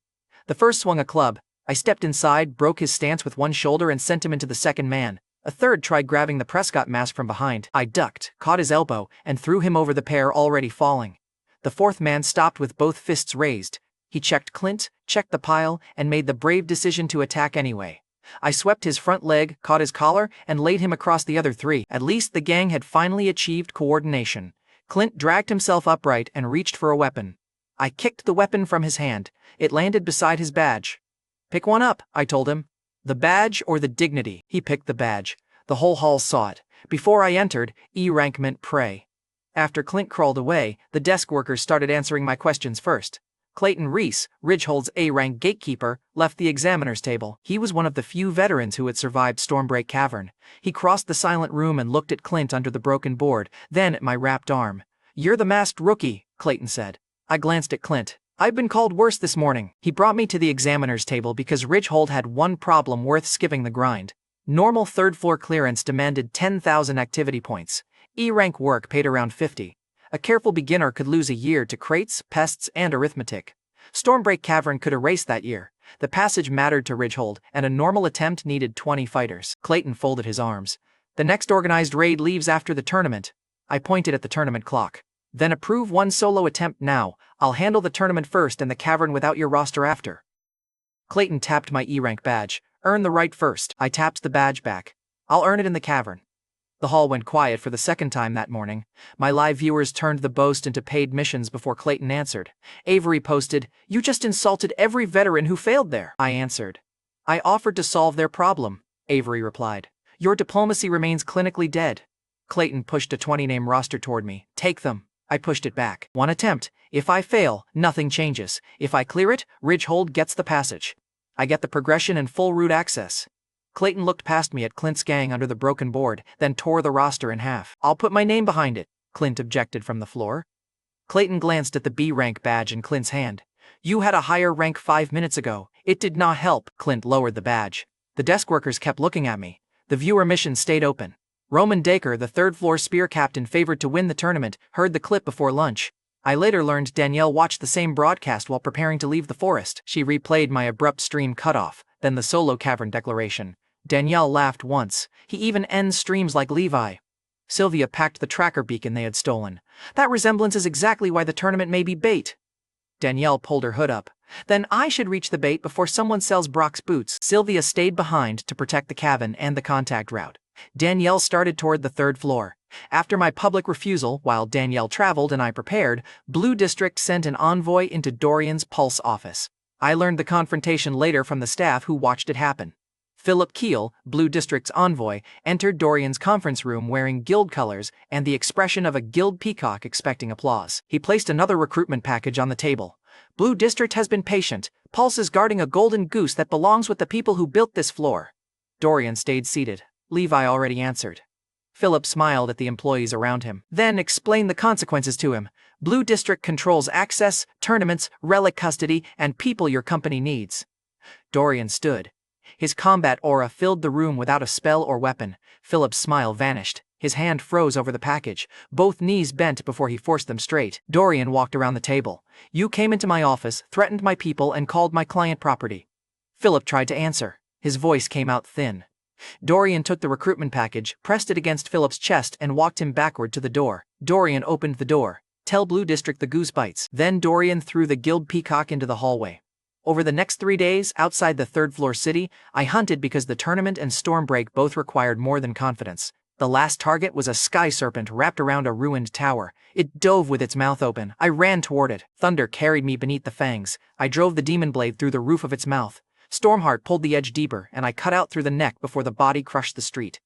The first swung a club. I stepped inside, broke his stance with one shoulder, and sent him into the second man. A third tried grabbing the Prescott mask from behind. I ducked, caught his elbow, and threw him over the pair already falling. The fourth man stopped with both fists raised. He checked Clint, checked the pile, and made the brave decision to attack anyway. I swept his front leg, caught his collar, and laid him across the other three. At least the gang had finally achieved coordination. Clint dragged himself upright and reached for a weapon. I kicked the weapon from his hand. It landed beside his badge. Pick one up, I told him. The badge or the dignity? He picked the badge. The whole hall saw it. Before I entered, E-rank meant prey. After Clint crawled away, the desk workers started answering my questions first. Clayton Reese, Ridgehold's A-rank gatekeeper, left the examiner's table. He was one of the few veterans who had survived Stormbreak Cavern. He crossed the silent room and looked at Clint under the broken board, then at my wrapped arm. You're the masked rookie, Clayton said. I glanced at Clint. I've been called worse this morning. He brought me to the examiner's table because Ridgehold had one problem worth skipping the grind. Normal third-floor clearance demanded 10,000 activity points. E-rank work paid around 50. A careful beginner could lose a year to crates, pests, and arithmetic. Stormbreak Cavern could erase that year. The passage mattered to Ridgehold, and a normal attempt needed 20 fighters. Clayton folded his arms. The next organized raid leaves after the tournament. I pointed at the tournament clock. Then approve one solo attempt now. I'll handle the tournament first and the cavern without your roster after. Clayton tapped my E-rank badge. Earn the right first. I tapped the badge back. I'll earn it in the cavern. The hall went quiet for the second time that morning. My live viewers turned the boast into paid missions before Clayton answered. Avery posted, "You just insulted every veteran who failed there." I answered. "I offered to solve their problem," Avery replied. "Your diplomacy remains clinically dead." Clayton pushed a 20-name roster toward me. "Take them." I pushed it back. "One attempt. If I fail, nothing changes. If I clear it, Ridgehold gets the passage. I get the progression and full route access." Clayton looked past me at Clint's gang under the broken board, then tore the roster in half. "I'll put my name behind it," Clint objected from the floor. Clayton glanced at the B-rank badge in Clint's hand. "You had a higher rank 5 minutes ago. It did not help." Clint lowered the badge. The desk workers kept looking at me. The viewer mission stayed open. Roman Dacre, the third-floor spear captain favored to win the tournament, heard the clip before lunch. I later learned Danielle watched the same broadcast while preparing to leave the forest. She replayed my abrupt stream cutoff, then the solo cavern declaration. Danielle laughed once. He even ends streams like Levi. Sylvia packed the tracker beacon they had stolen. That resemblance is exactly why the tournament may be bait. Danielle pulled her hood up. Then I should reach the bait before someone sells Brock's boots. Sylvia stayed behind to protect the cabin and the contact route. Danielle started toward the 3rd floor. After my public refusal, while Danielle traveled and I prepared, Blue District sent an envoy into Dorian's Pulse office. I learned the confrontation later from the staff who watched it happen. Philip Keel, Blue District's envoy, entered Dorian's conference room wearing guild colors and the expression of a guild peacock expecting applause. He placed another recruitment package on the table. Blue District has been patient. Pulse is guarding a golden goose that belongs with the people who built this floor. Dorian stayed seated. Levi already answered. Philip smiled at the employees around him, then explained the consequences to him. Blue District controls access, tournaments, relic custody, and people your company needs. Dorian stood. His combat aura filled the room without a spell or weapon. Philip's smile vanished. His hand froze over the package. Both knees bent before he forced them straight. Dorian walked around the table. You came into my office, threatened my people, and called my client property. Philip tried to answer. His voice came out thin. Dorian took the recruitment package, pressed it against Philip's chest, and walked him backward to the door. Dorian opened the door. Tell Blue District the goose bites. Then Dorian threw the guild peacock into the hallway. Over the next 3 days, outside the 3rd floor city, I hunted because the tournament and Stormbreak both required more than confidence. The last target was a sky serpent wrapped around a ruined tower. It dove with its mouth open. I ran toward it. Thunder carried me beneath the fangs. I drove the demon blade through the roof of its mouth. Stormheart pulled the edge deeper, and I cut out through the neck before the body crushed the street.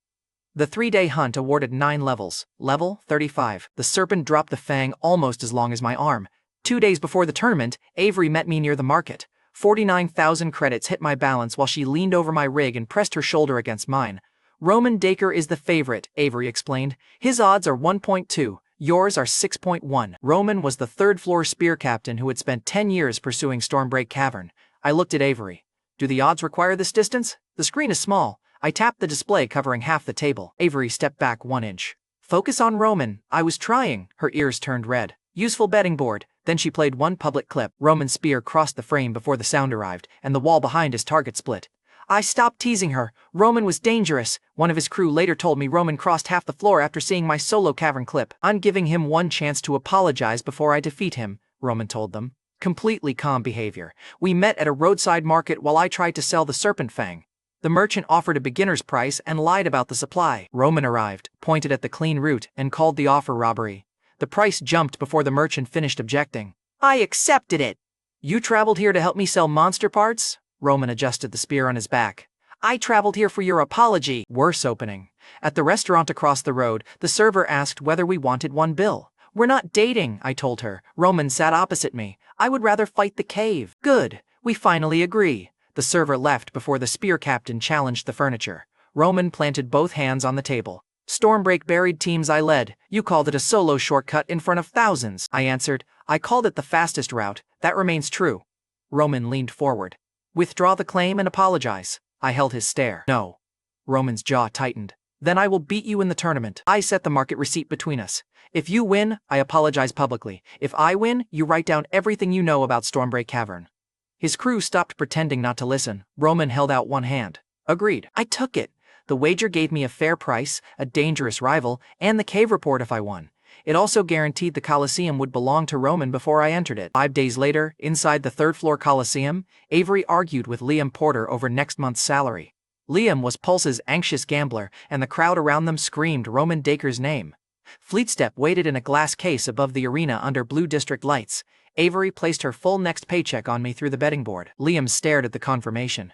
The 3-day hunt awarded 9 levels. Level 35. The serpent dropped the fang almost as long as my arm. 2 days before the tournament, Avery met me near the market. 49,000 credits hit my balance while she leaned over my rig and pressed her shoulder against mine. Roman Dacre is the favorite, Avery explained. His odds are 1.2. Yours are 6.1. Roman was the 3rd floor spear captain who had spent 10 years pursuing Stormbreak Cavern. I looked at Avery. Do the odds require this distance? The screen is small. I tapped the display covering half the table. Avery stepped back 1 inch. Focus on Roman. I was trying. Her ears turned red. Useful betting board. Then she played one public clip. Roman's spear crossed the frame before the sound arrived, and the wall behind his target split. I stopped teasing her. Roman was dangerous. One of his crew later told me Roman crossed half the floor after seeing my solo cavern clip. I'm giving him one chance to apologize before I defeat him, Roman told them. Completely calm behavior. We met at a roadside market while I tried to sell the serpent fang. The merchant offered a beginner's price and lied about the supply. Roman arrived, pointed at the clean route, and called the offer robbery. The price jumped before the merchant finished objecting. I accepted it. You traveled here to help me sell monster parts? Roman adjusted the spear on his back. I traveled here for your apology. Worse opening. At the restaurant across the road, the server asked whether we wanted one bill. We're not dating, I told her. Roman sat opposite me. I would rather fight the cave. Good. We finally agree. The server left before the spear captain challenged the furniture. Roman planted both hands on the table. Stormbreak buried teams I led. You called it a solo shortcut in front of thousands. I answered. I called it the fastest route. That remains true. Roman leaned forward. Withdraw the claim and apologize. I held his stare. No. Roman's jaw tightened. Then I will beat you in the tournament. I set the market receipt between us. If you win, I apologize publicly. If I win, you write down everything you know about Stormbreak Cavern. His crew stopped pretending not to listen. Roman held out one hand. Agreed. I took it. The wager gave me a fair price, a dangerous rival, and the cave report if I won. It also guaranteed the Coliseum would belong to Roman before I entered it. 5 days later, inside the 3rd floor Coliseum, Avery argued with Liam Porter over next month's salary. Liam was Pulse's anxious gambler, and the crowd around them screamed Roman Dacre's name. Fleetstep waited in a glass case above the arena under Blue District lights. Avery placed her full next paycheck on me through the betting board. Liam stared at the confirmation.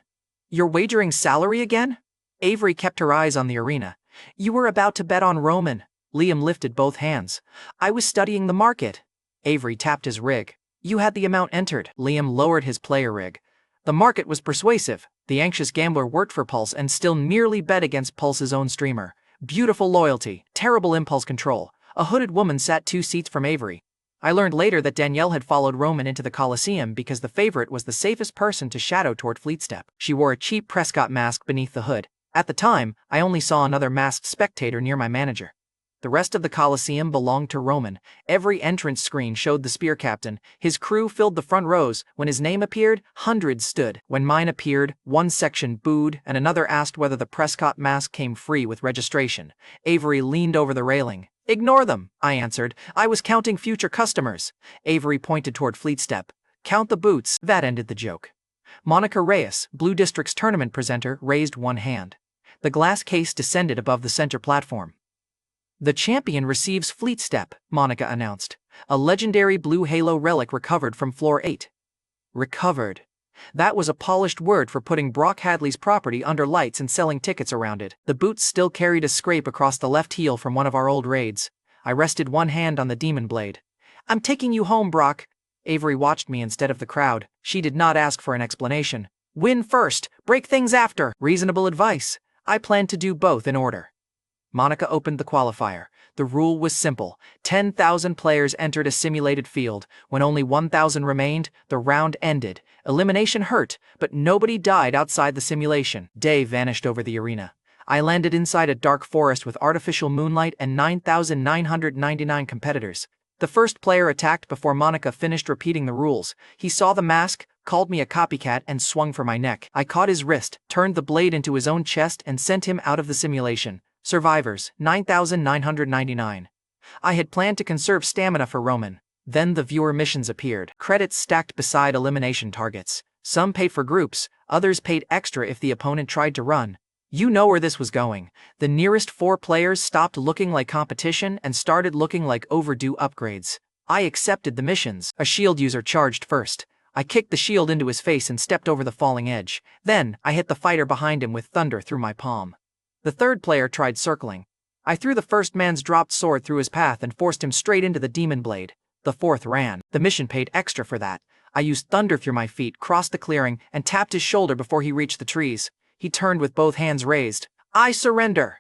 You're wagering salary again? Avery kept her eyes on the arena. You were about to bet on Roman. Liam lifted both hands. I was studying the market. Avery tapped his rig. You had the amount entered. Liam lowered his player rig. The market was persuasive. The anxious gambler worked for Pulse and still nearly bet against Pulse's own streamer. Beautiful loyalty, terrible impulse control. A hooded woman sat 2 seats from Avery. I learned later that Danielle had followed Roman into the Coliseum because the favorite was the safest person to shadow toward Fleetstep. She wore a cheap Prescott mask beneath the hood. At the time, I only saw another masked spectator near my manager. The rest of the Coliseum belonged to Roman. Every entrance screen showed the spear captain. His crew filled the front rows. When his name appeared, hundreds stood. When mine appeared, one section booed and another asked whether the Prescott mask came free with registration. Avery leaned over the railing. "Ignore them," I answered. "I was counting future customers." Avery pointed toward Fleet Step. "Count the boots." That ended the joke. Monica Reyes, Blue District's tournament presenter, raised one hand. The glass case descended above the center platform. "The champion receives Fleet Step," Monica announced. "A legendary blue halo relic recovered from floor 8. Recovered. That was a polished word for putting Brock Hadley's property under lights and selling tickets around it. The boots still carried a scrape across the left heel from one of our old raids. I rested one hand on the demon blade. "I'm taking you home, Brock." Avery watched me instead of the crowd. She did not ask for an explanation. "Win first, break things after." Reasonable advice. I planned to do both in order. Monica opened the qualifier. The rule was simple. 10,000 players entered a simulated field. When only 1,000 remained, the round ended. Elimination hurt, but nobody died outside the simulation. Day vanished over the arena. I landed inside a dark forest with artificial moonlight and 9,999 competitors. The first player attacked before Monica finished repeating the rules. He saw the mask, called me a copycat, and swung for my neck. I caught his wrist, turned the blade into his own chest, and sent him out of the simulation. Survivors, 9,999. I had planned to conserve stamina for Roman. Then the viewer missions appeared. Credits stacked beside elimination targets. Some paid for groups, others paid extra if the opponent tried to run. You know where this was going. The nearest 4 players stopped looking like competition and started looking like overdue upgrades. I accepted the missions. A shield user charged first. I kicked the shield into his face and stepped over the falling edge. Then, I hit the fighter behind him with thunder through my palm. The third player tried circling. I threw the first man's dropped sword through his path and forced him straight into the demon blade. The fourth ran. The mission paid extra for that. I used thunder through my feet, crossed the clearing, and tapped his shoulder before he reached the trees. He turned with both hands raised. "I surrender!"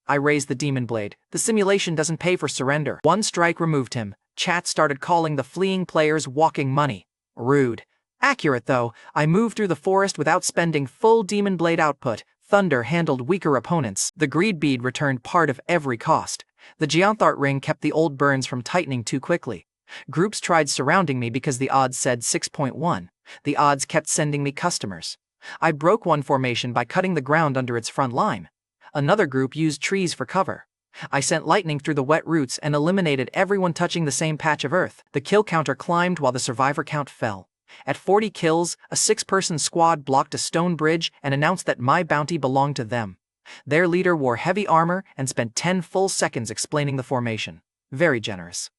I raised the demon blade. The simulation doesn't pay for surrender. One strike removed him. Chat started calling the fleeing players walking money. Rude. Accurate though. I moved through the forest without spending full demon blade output. Thunder handled weaker opponents. The greed bead returned part of every cost. The Geonthart ring kept the old burns from tightening too quickly. Groups tried surrounding me because the odds said 6.1. The odds kept sending me customers. I broke one formation by cutting the ground under its front line. Another group used trees for cover. I sent lightning through the wet roots and eliminated everyone touching the same patch of earth. The kill counter climbed while the survivor count fell. At 40 kills, a 6-person squad blocked a stone bridge and announced that my bounty belonged to them. Their leader wore heavy armor and spent 10 full seconds explaining the formation. Very generous.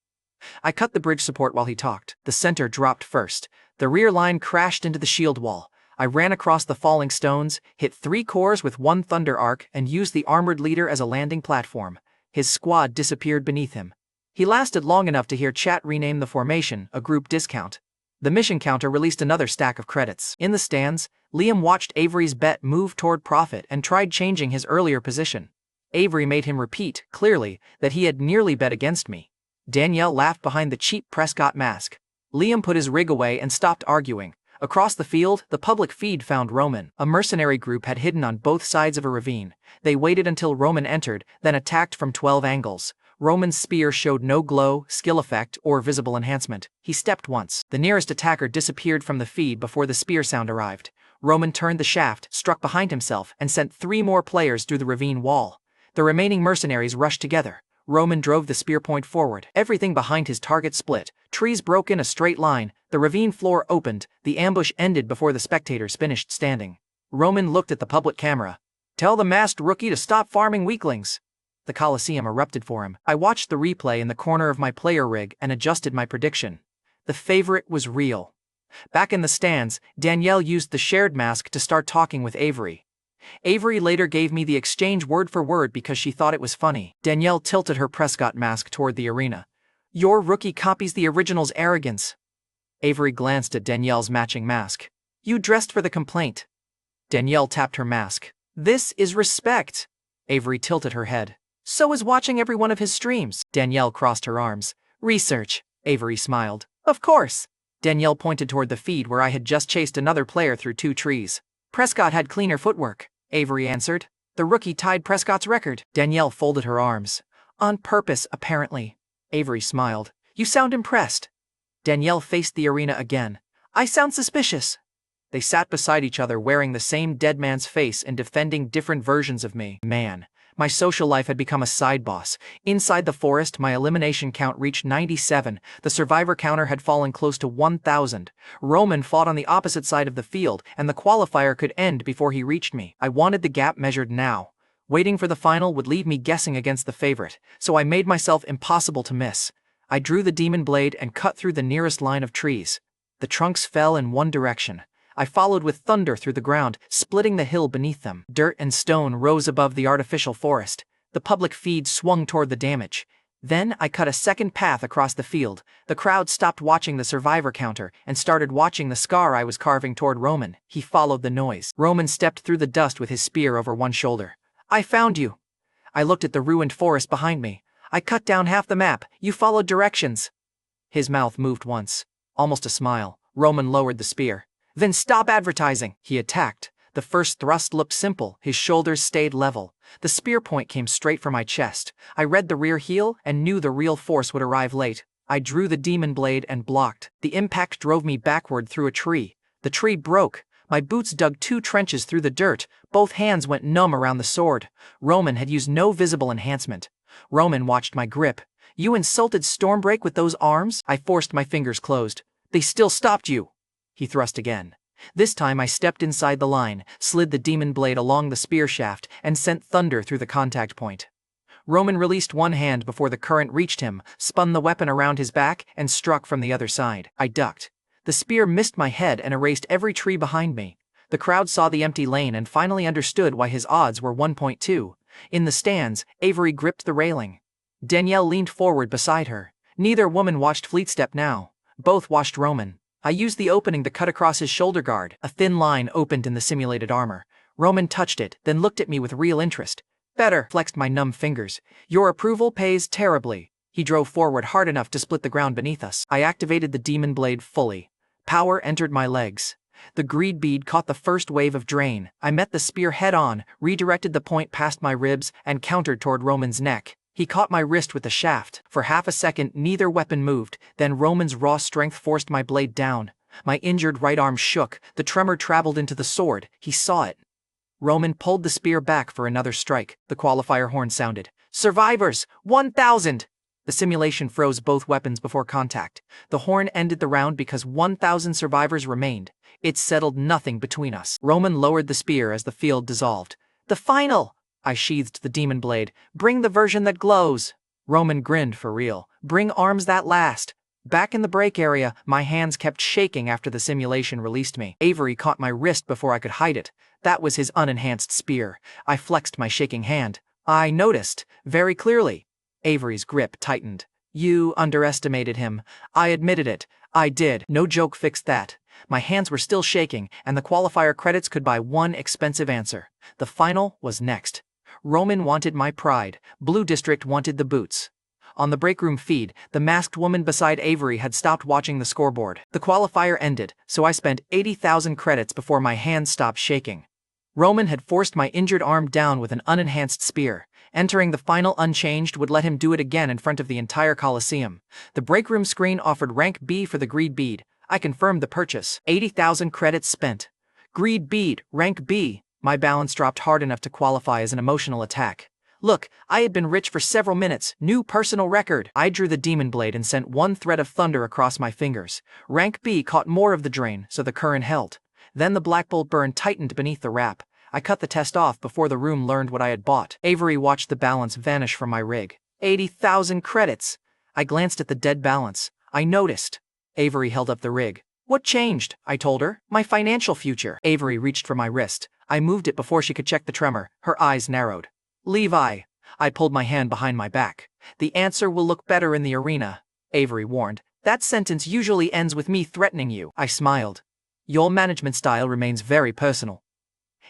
I cut the bridge support while he talked. The center dropped first. The rear line crashed into the shield wall. I ran across the falling stones, hit 3 cores with 1 thunder arc, and used the armored leader as a landing platform. His squad disappeared beneath him. He lasted long enough to hear chat rename the formation a group discount. The mission counter released another stack of credits. In the stands, Liam watched Avery's bet move toward profit and tried changing his earlier position. Avery made him repeat, clearly, that he had nearly bet against me. Danielle laughed behind the cheap Prescott mask. Liam put his rig away and stopped arguing. Across the field, the public feed found Roman. A mercenary group had hidden on both sides of a ravine. They waited until Roman entered, then attacked from 12 angles. Roman's spear showed no glow, skill effect, or visible enhancement. He stepped once. The nearest attacker disappeared from the feed before the spear sound arrived. Roman turned the shaft, struck behind himself, and sent 3 more players through the ravine wall. The remaining mercenaries rushed together. Roman drove the spear point forward. Everything behind his target split. Trees broke in a straight line. The ravine floor opened. The ambush ended before the spectators finished standing. Roman looked at the public camera. "Tell the masked rookie to stop farming weaklings." The Coliseum erupted for him. I watched the replay in the corner of my player rig and adjusted my prediction. The favorite was real. Back in the stands, Danielle used the shared mask to start talking with Avery. Avery later gave me the exchange word for word because she thought it was funny. Danielle tilted her Prescott mask toward the arena. "Your rookie copies the original's arrogance." Avery glanced at Danielle's matching mask. "You dressed for the complaint." Danielle tapped her mask. "This is respect." Avery tilted her head. "So is watching every one of his streams." Danielle crossed her arms. "Research." Avery smiled. "Of course." Danielle pointed toward the feed where I had just chased another player through 2 trees. "Prescott had cleaner footwork," Avery answered. "The rookie tied Prescott's record." Danielle folded her arms. On purpose, apparently. Avery smiled. You sound impressed. Danielle faced the arena again. I sound suspicious. They sat beside each other wearing the same dead man's face and defending different versions of me. Man, my social life had become a side boss. Inside the forest, my elimination count reached 97. The survivor counter had fallen close to 1,000. Roman fought on the opposite side of the field, and the qualifier could end before he reached me. I wanted the gap measured now. Waiting for the final would leave me guessing against the favorite, so I made myself impossible to miss. I drew the demon blade and cut through the nearest line of trees. The trunks fell in one direction. I followed with thunder through the ground, splitting the hill beneath them. Dirt and stone rose above the artificial forest. The public feed swung toward the damage. Then I cut a second path across the field. The crowd stopped watching the survivor counter and started watching the scar I was carving toward Roman. He followed the noise. Roman stepped through the dust with his spear over one shoulder. I found you. I looked at the ruined forest behind me. I cut down half the map. You followed directions. His mouth moved once. Almost a smile. Roman lowered the spear. Then stop advertising. He attacked. The first thrust looked simple. His shoulders stayed level. The spear point came straight for my chest. I read the rear heel and knew the real force would arrive late. I drew the demon blade and blocked. The impact drove me backward through a tree. The tree broke. My boots dug 2 trenches through the dirt. Both hands went numb around the sword. Roman had used no visible enhancement. Roman watched my grip. You insulted Stormbreak with those arms? I forced my fingers closed. They still stopped you. He thrust again. This time I stepped inside the line, slid the demon blade along the spear shaft, and sent thunder through the contact point. Roman released one hand before the current reached him, spun the weapon around his back, and struck from the other side. I ducked. The spear missed my head and erased every tree behind me. The crowd saw the empty lane and finally understood why his odds were 1.2. In the stands, Avery gripped the railing. Danielle leaned forward beside her. Neither woman watched Fleetstep now. Both watched Roman. I used the opening to cut across his shoulder guard. A thin line opened in the simulated armor. Roman touched it, then looked at me with real interest. Better, flexed my numb fingers. Your approval pays terribly. He drove forward hard enough to split the ground beneath us. I activated the demon blade fully. Power entered my legs. The greed bead caught the first wave of drain. I met the spear head-on, redirected the point past my ribs, and countered toward Roman's neck. He caught my wrist with the shaft. For half a second, neither weapon moved. Then Roman's raw strength forced my blade down. My injured right arm shook. The tremor traveled into the sword. He saw it. Roman pulled the spear back for another strike. The qualifier horn sounded. Survivors! 1,000! The simulation froze both weapons before contact. The horn ended the round because 1,000 survivors remained. It settled nothing between us. Roman lowered the spear as the field dissolved. The final! I sheathed the demon blade. Bring the version that glows. Roman grinned for real. Bring arms that last. Back in the break area, my hands kept shaking after the simulation released me. Avery caught my wrist before I could hide it. That was his unenhanced spear. I flexed my shaking hand. I noticed, very clearly. Avery's grip tightened. You underestimated him. I admitted it. I did. No joke fixed that. My hands were still shaking, and the qualifier credits could buy one expensive answer. The final was next. Roman wanted my pride. Blue District wanted the boots. On the breakroom feed, the masked woman beside Avery had stopped watching the scoreboard. The qualifier ended, so I spent 80,000 credits before my hands stopped shaking. Roman had forced my injured arm down with an unenhanced spear. Entering the final unchanged would let him do it again in front of the entire Coliseum. The breakroom screen offered rank B for the greed bead. I confirmed the purchase. 80,000 credits spent. Greed bead, rank B. My balance dropped hard enough to qualify as an emotional attack. Look, I had been rich for several minutes. New personal record. I drew the demon blade and sent one thread of thunder across my fingers. Rank B caught more of the drain, so the current held. Then the black bolt burn tightened beneath the wrap. I cut the test off before the room learned what I had bought. Avery watched the balance vanish from my rig. 80,000 credits. I glanced at the dead balance. I noticed. Avery held up the rig. What changed? I told her. My financial future. Avery reached for my wrist. I moved it before she could check the tremor. Her eyes narrowed. Levi. I pulled my hand behind my back. The answer will look better in the arena, Avery warned. That sentence usually ends with me threatening you. I smiled. Your management style remains very personal.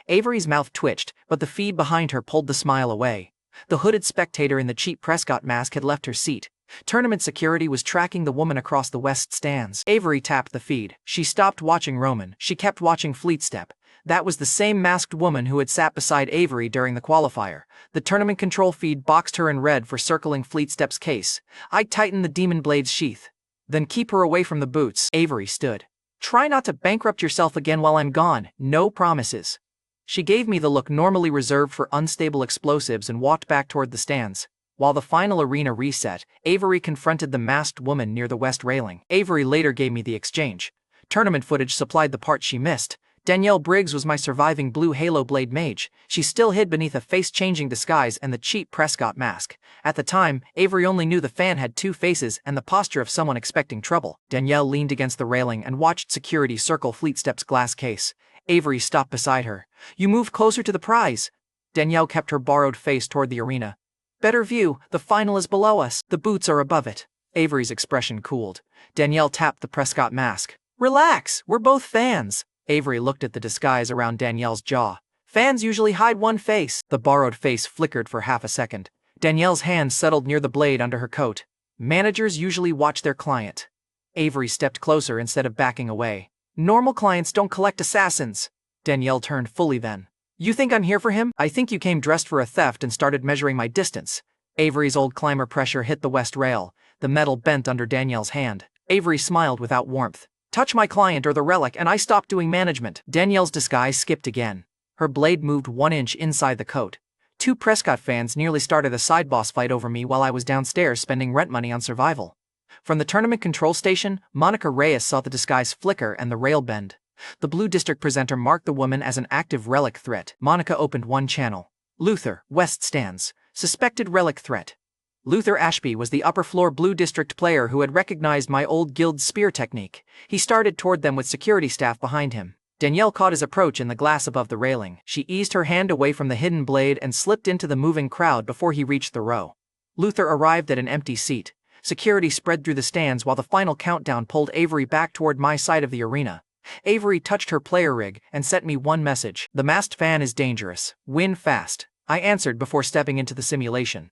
Avery's mouth twitched, but the feed behind her pulled the smile away. The hooded spectator in the cheap Prescott mask had left her seat. Tournament security was tracking the woman across the west stands. Avery tapped the feed. She stopped watching Roman. She kept watching Fleetstep. That was the same masked woman who had sat beside Avery during the qualifier. The tournament control feed boxed her in red for circling Fleet Step's case. I tightened the demon blade's sheath. Then keep her away from the boots. Avery stood. Try not to bankrupt yourself again while I'm gone. No promises. She gave me the look normally reserved for unstable explosives and walked back toward the stands. While the final arena reset, Avery confronted the masked woman near the west railing. Avery later gave me the exchange. Tournament footage supplied the part she missed. Danielle Briggs was my surviving blue Halo Blade mage. She still hid beneath a face-changing disguise and the cheap Prescott mask. At the time, Avery only knew the fan had two faces and the posture of someone expecting trouble. Danielle leaned against the railing and watched security circle Fleet Step's glass case. Avery stopped beside her. You move closer to the prize. Danielle kept her borrowed face toward the arena. Better view, the final is below us. The boots are above it. Avery's expression cooled. Danielle tapped the Prescott mask. Relax, we're both fans. Avery looked at the disguise around Danielle's jaw. Fans usually hide one face. The borrowed face flickered for half a second. Danielle's hand settled near the blade under her coat. Managers usually watch their client. Avery stepped closer instead of backing away. Normal clients don't collect assassins. Danielle turned fully then. You think I'm here for him? I think you came dressed for a theft and started measuring my distance. Avery's old climber pressure hit the west rail. The metal bent under Danielle's hand. Avery smiled without warmth. Touch my client or the relic and I stop doing management. Danielle's disguise skipped again. Her blade moved 1 inch inside the coat. 2 Prescott fans nearly started a side boss fight over me while I was downstairs spending rent money on survival. From the tournament control station, Monica Reyes saw the disguise flicker and the rail bend. The Blue District presenter marked the woman as an active relic threat. Monica opened one channel. Luther, West stands. Suspected relic threat. Luther Ashby was the upper-floor Blue District player who had recognized my old guild's spear technique. He started toward them with security staff behind him. Danielle caught his approach in the glass above the railing. She eased her hand away from the hidden blade and slipped into the moving crowd before he reached the row. Luther arrived at an empty seat. Security spread through the stands while the final countdown pulled Avery back toward my side of the arena. Avery touched her player rig and sent me one message. The masked fan is dangerous. Win fast. I answered before stepping into the simulation.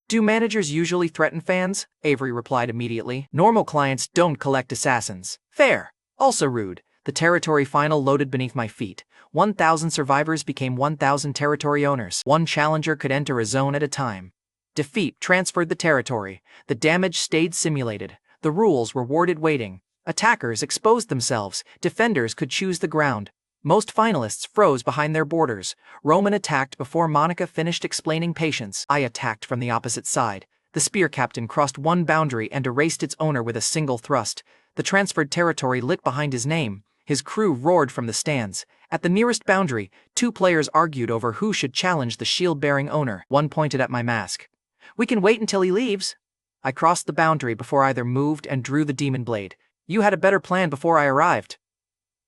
Do managers usually threaten fans? Avery replied immediately. Normal clients don't collect assassins. Fair. Also rude. The territory final loaded beneath my feet. 1,000 survivors became 1,000 territory owners. One challenger could enter a zone at a time. Defeat transferred the territory. The damage stayed simulated. The rules rewarded waiting. Attackers exposed themselves. Defenders could choose the ground. Most finalists froze behind their borders. Roman attacked before Monica finished explaining patience. I attacked from the opposite side. The spear captain crossed one boundary and erased its owner with a single thrust. The transferred territory lit behind his name. His crew roared from the stands. At the nearest boundary, 2 players argued over who should challenge the shield-bearing owner. One pointed at my mask. We can wait until he leaves. I crossed the boundary before either moved and drew the demon blade. You had a better plan before I arrived.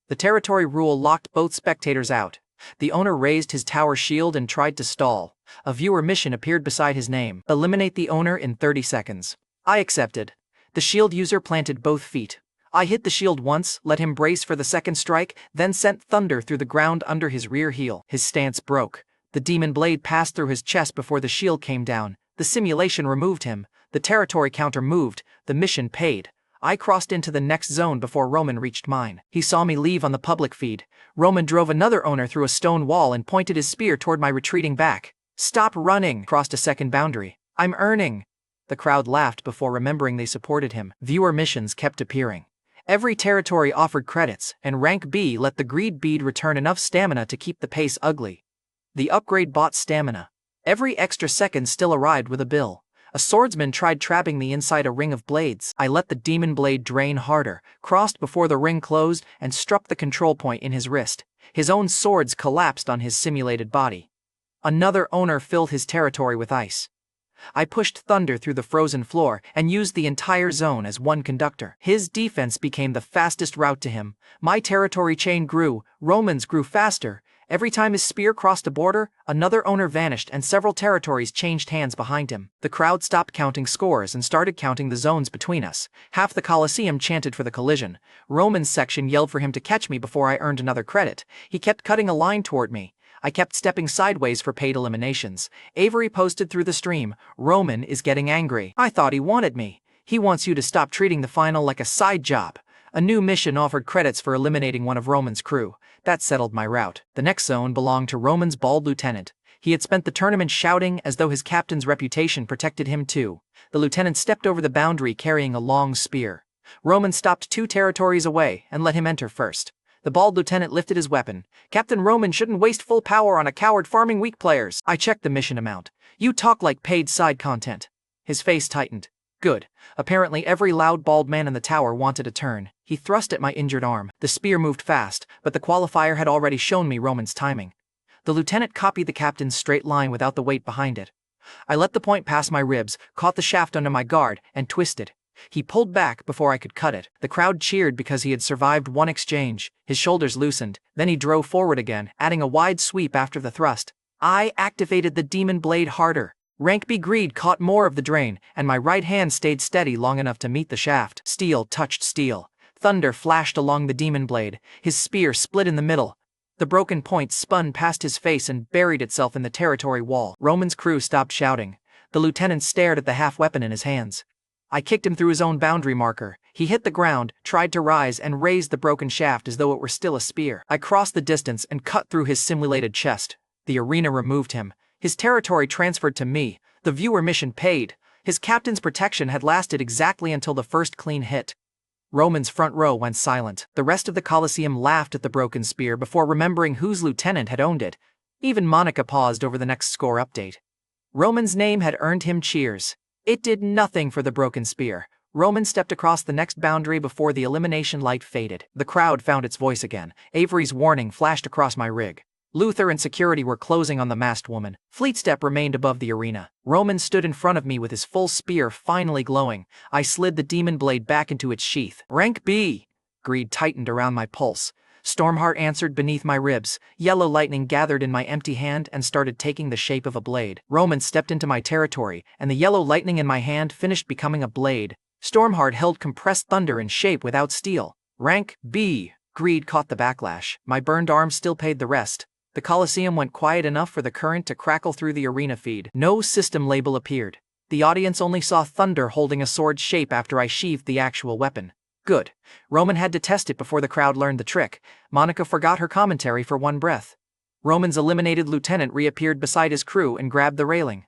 The territory rule locked both spectators out. The owner raised his tower shield and tried to stall. A viewer mission appeared beside his name. Eliminate the owner in 30 seconds. I accepted. The shield user planted both feet. I hit the shield once, let him brace for the second strike, then sent thunder through the ground under his rear heel. His stance broke. The demon blade passed through his chest before the shield came down. The simulation removed him. The territory counter moved. The mission paid. I crossed into the next zone before Roman reached mine. He saw me leave on the public feed. Roman drove another owner through a stone wall and pointed his spear toward my retreating back. Stop running! Crossed a second boundary. I'm earning. The crowd laughed before remembering they supported him. Viewer missions kept appearing. Every territory offered credits, and rank B let the greed bead return enough stamina to keep the pace ugly. The upgrade bought stamina. Every extra second still arrived with a bill. A swordsman tried trapping me inside a ring of blades. I let the demon blade drain harder, crossed before the ring closed, and struck the control point in his wrist. His own swords collapsed on his simulated body. Another owner filled his territory with ice. I pushed thunder through the frozen floor and used the entire zone as one conductor. His defense became the fastest route to him. My territory chain grew, Romans grew faster. Every time his spear crossed a border, another owner vanished and several territories changed hands behind him. The crowd stopped counting scores and started counting the zones between us. Half the Colosseum chanted for the collision. Roman's section yelled for him to catch me before I earned another credit. He kept cutting a line toward me. I kept stepping sideways for paid eliminations. Avery posted through the stream, Roman is getting angry. I thought he wanted me. He wants you to stop treating the final like a side job. A new mission offered credits for eliminating one of Roman's crew. That settled my route. The next zone belonged to Roman's bald lieutenant. He had spent the tournament shouting as though his captain's reputation protected him too. The lieutenant stepped over the boundary carrying a long spear. Roman stopped 2 territories away and let him enter first. The bald lieutenant lifted his weapon. Captain Roman shouldn't waste full power on a coward farming weak players. I checked the mission amount. You talk like paid side content. His face tightened. Good. Apparently every loud bald man in the tower wanted a turn. He thrust at my injured arm. The spear moved fast, but the qualifier had already shown me Roman's timing. The lieutenant copied the captain's straight line without the weight behind it. I let the point pass my ribs, caught the shaft under my guard, and twisted. He pulled back before I could cut it. The crowd cheered because he had survived one exchange. His shoulders loosened, then he drove forward again, adding a wide sweep after the thrust. I activated the demon blade harder. Rank B greed caught more of the drain, and my right hand stayed steady long enough to meet the shaft. Steel touched steel. Thunder flashed along the demon blade. His spear split in the middle. The broken point spun past his face and buried itself in the territory wall. Roman's crew stopped shouting. The lieutenant stared at the half-weapon in his hands. I kicked him through his own boundary marker. He hit the ground, tried to rise, and raised the broken shaft as though it were still a spear. I crossed the distance and cut through his simulated chest. The arena removed him. His territory transferred to me. The viewer mission paid. His captain's protection had lasted exactly until the first clean hit. Roman's front row went silent. The rest of the Colosseum laughed at the broken spear before remembering whose lieutenant had owned it. Even Monica paused over the next score update. Roman's name had earned him cheers. It did nothing for the broken spear. Roman stepped across the next boundary before the elimination light faded. The crowd found its voice again. Avery's warning flashed across my rig. Luther and security were closing on the masked woman. Fleetstep remained above the arena. Roman stood in front of me with his full spear finally glowing. I slid the demon blade back into its sheath. Rank B! Greed tightened around my pulse. Stormheart answered beneath my ribs. Yellow lightning gathered in my empty hand and started taking the shape of a blade. Roman stepped into my territory, and the yellow lightning in my hand finished becoming a blade. Stormheart held compressed thunder in shape without steel. Rank B! Greed caught the backlash. My burned arm still paid the rest. The Colosseum went quiet enough for the current to crackle through the arena feed. No system label appeared. The audience only saw thunder holding a sword shape after I sheathed the actual weapon. Good. Roman had to test it before the crowd learned the trick. Monica forgot her commentary for one breath. Roman's eliminated lieutenant reappeared beside his crew and grabbed the railing.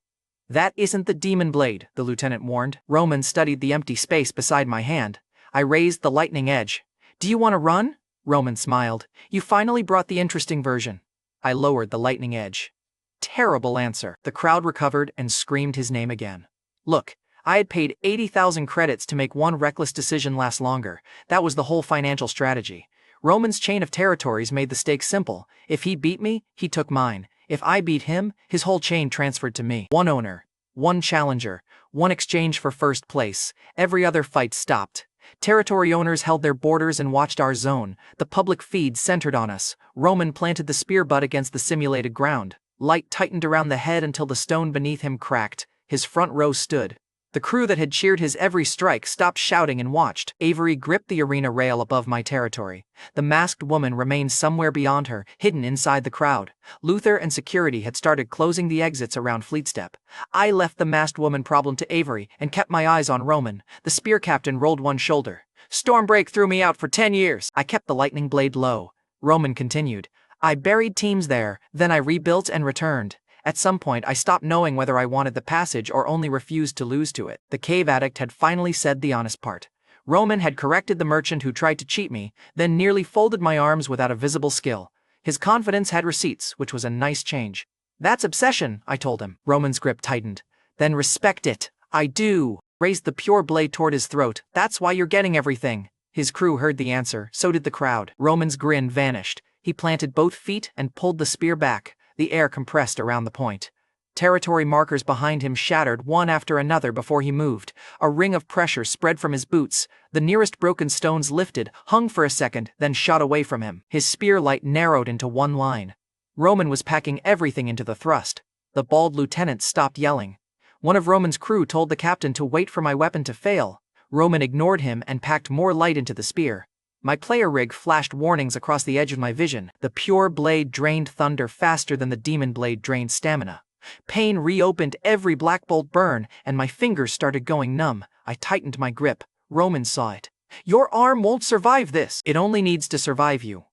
That isn't the demon blade, the lieutenant warned. Roman studied the empty space beside my hand. I raised the lightning edge. Do you want to run? Roman smiled. You finally brought the interesting version. I lowered the lightning edge. Terrible answer. The crowd recovered and screamed his name again. Look, I had paid 80,000 credits to make one reckless decision last longer. That was the whole financial strategy. Roman's chain of territories made the stakes simple. If he beat me, he took mine. If I beat him, his whole chain transferred to me. One owner, one challenger, one exchange for first place. Every other fight stopped. Territory owners held their borders and watched our zone. The public feed centered on us. Roman planted the spear butt against the simulated ground. Light tightened around the head until the stone beneath him cracked. His front row stood. The crew that had cheered his every strike stopped shouting and watched. Avery gripped the arena rail above my territory. The masked woman remained somewhere beyond her, hidden inside the crowd. Luther and security had started closing the exits around Fleetstep. I left the masked woman problem to Avery and kept my eyes on Roman. The spear captain rolled one shoulder. Stormbreak threw me out for 10 years. I kept the lightning blade low. Roman continued. I buried teams there, then I rebuilt and returned. At some point, I stopped knowing whether I wanted the passage or only refused to lose to it. The cave addict had finally said the honest part. Roman had corrected the merchant who tried to cheat me, then nearly folded my arms without a visible skill. His confidence had receipts, which was a nice change. That's obsession, I told him. Roman's grip tightened. Then respect it. I do. Raised the pure blade toward his throat. That's why you're getting everything. His crew heard the answer, so did the crowd. Roman's grin vanished. He planted both feet and pulled the spear back. The air compressed around the point. Territory markers behind him shattered one after another before he moved. A ring of pressure spread from his boots. The nearest broken stones lifted, hung for a second, then shot away from him. His spear light narrowed into one line. Roman was packing everything into the thrust. The bald lieutenant stopped yelling. One of Roman's crew told the captain to wait for my weapon to fail. Roman ignored him and packed more light into the spear. My player rig flashed warnings across the edge of my vision. The pure blade drained thunder faster than the demon blade drained stamina. Pain reopened every black bolt burn, and my fingers started going numb. I tightened my grip. Roman saw it. Your arm won't survive this. It only needs to survive you.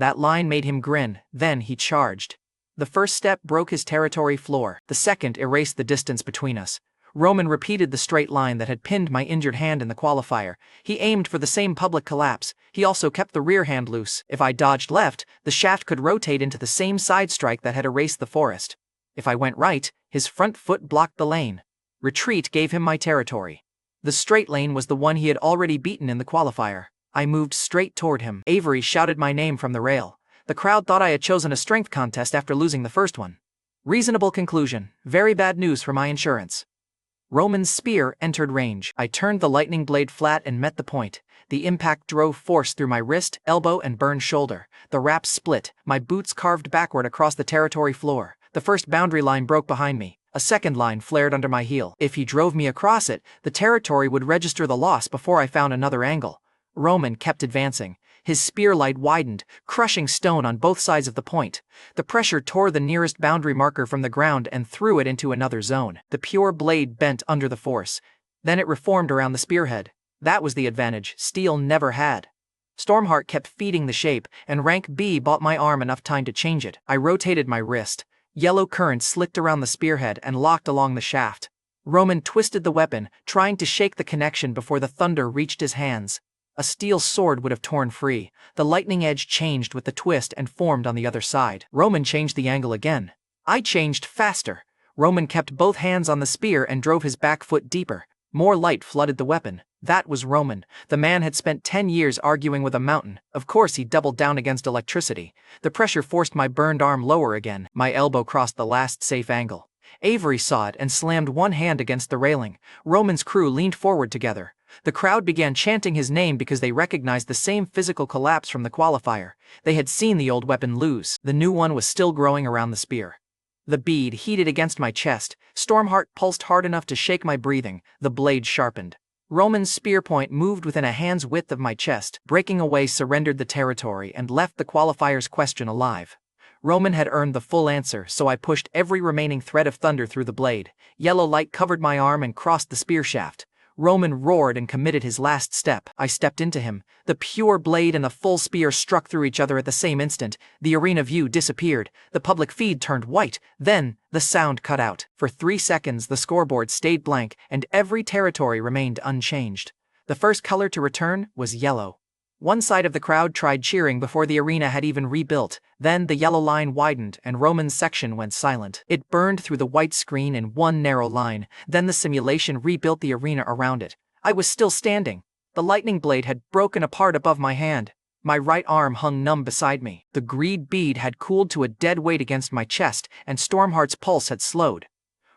That line made him grin, then he charged. The first step broke his territory floor. The second erased the distance between us. Roman repeated the straight line that had pinned my injured hand in the qualifier. He aimed for the same public collapse. He also kept the rear hand loose. If I dodged left, the shaft could rotate into the same side strike that had erased the forest. If I went right, his front foot blocked the lane. Retreat gave him my territory. The straight lane was the one he had already beaten in the qualifier. I moved straight toward him. Avery shouted my name from the rail. The crowd thought I had chosen a strength contest after losing the first one. Reasonable conclusion. Very bad news for my insurance. Roman's spear entered range. I turned the lightning blade flat and met the point. The impact drove force through my wrist, elbow, and burned shoulder. The wrap split. My boots carved backward across the territory floor. The first boundary line broke behind me. A second line flared under my heel. If he drove me across it, the territory would register the loss before I found another angle. Roman kept advancing. His spear light widened, crushing stone on both sides of the point. The pressure tore the nearest boundary marker from the ground and threw it into another zone. The pure blade bent under the force. Then it reformed around the spearhead. That was the advantage steel never had. Stormheart kept feeding the shape, and rank B bought my arm enough time to change it. I rotated my wrist. Yellow current slicked around the spearhead and locked along the shaft. Roman twisted the weapon, trying to shake the connection before the thunder reached his hands. A steel sword would have torn free. The lightning edge changed with the twist and formed on the other side. Roman changed the angle again. I changed faster. Roman kept both hands on the spear and drove his back foot deeper. More light flooded the weapon. That was Roman. The man had spent 10 years arguing with a mountain. Of course he doubled down against electricity. The pressure forced my burned arm lower again. My elbow crossed the last safe angle. Avery saw it and slammed one hand against the railing. Roman's crew leaned forward together. The crowd began chanting his name because they recognized the same physical collapse from the qualifier. They had seen the old weapon lose. The new one was still growing around the spear. The bead heated against my chest. Stormheart pulsed hard enough to shake my breathing. The blade sharpened. Roman's spear point moved within a hand's width of my chest. Breaking away surrendered the territory and left the qualifier's question alive. Roman had earned the full answer, so I pushed every remaining thread of thunder through the blade. Yellow light covered my arm and crossed the spear shaft. Roman roared and committed his last step. I stepped into him. The pure blade and the full spear struck through each other at the same instant. The arena view disappeared. The public feed turned white. Then, the sound cut out. For 3 seconds, the scoreboard stayed blank, and every territory remained unchanged. The first color to return was yellow. One side of the crowd tried cheering before the arena had even rebuilt. Then the yellow line widened and Roman's section went silent. It burned through the white screen in one narrow line. Then the simulation rebuilt the arena around it. I was still standing. The lightning blade had broken apart above my hand. My right arm hung numb beside me. The greed bead had cooled to a dead weight against my chest, and Stormheart's pulse had slowed.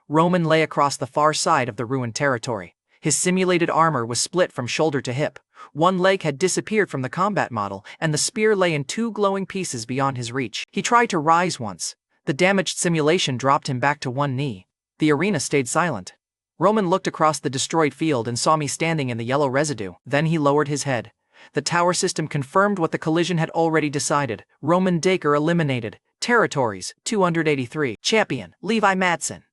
Roman lay across the far side of the ruined territory. His simulated armor was split from shoulder to hip. One leg had disappeared from the combat model, and the spear lay in 2 glowing pieces beyond his reach. He tried to rise once. The damaged simulation dropped him back to one knee. The arena stayed silent. Roman looked across the destroyed field and saw me standing in the yellow residue. Then he lowered his head. The tower system confirmed what the collision had already decided. Roman Dacre eliminated. Territories, 283. Champion, Levi Madsen.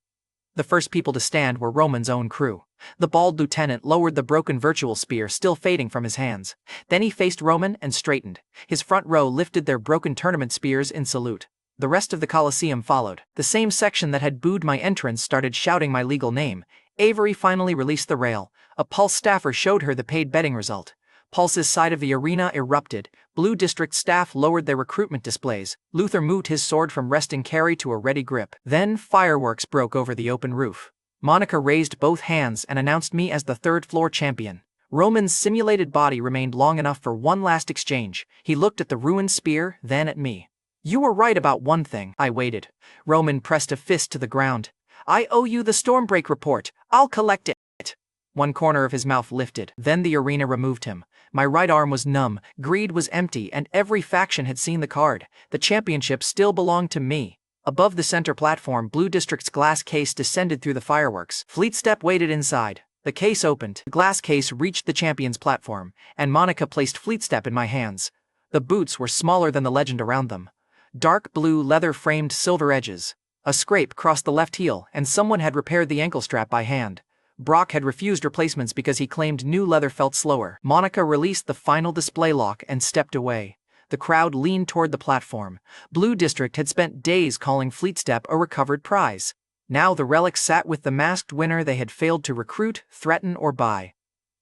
The first people to stand were Roman's own crew. The bald lieutenant lowered the broken virtual spear still fading from his hands. Then he faced Roman and straightened. His front row lifted their broken tournament spears in salute. The rest of the Colosseum followed. The same section that had booed my entrance started shouting my legal name. Avery finally released the rail. A Pulse staffer showed her the paid betting result. Pulse's side of the arena erupted. Blue District staff lowered their recruitment displays. Luther moved his sword from resting carry to a ready grip. Then fireworks broke over the open roof. Monica raised both hands and announced me as the third-floor champion. Roman's simulated body remained long enough for one last exchange. He looked at the ruined spear, then at me. You were right about one thing. I waited. Roman pressed a fist to the ground. I owe you the Stormbreak report. I'll collect it. One corner of his mouth lifted. Then the arena removed him. My right arm was numb, greed was empty, and every faction had seen the card. The championship still belonged to me. Above the center platform, Blue District's glass case descended through the fireworks. Fleetstep waited inside. The case opened. The glass case reached the champion's platform, and Monica placed Fleetstep in my hands. The boots were smaller than the legend around them. Dark blue leather-framed silver edges. A scrape crossed the left heel, and someone had repaired the ankle strap by hand. Brock had refused replacements because he claimed new leather felt slower. Monica released the final display lock and stepped away. The crowd leaned toward the platform. Blue District had spent days calling Fleetstep a recovered prize. Now the relics sat with the masked winner they had failed to recruit, threaten, or buy.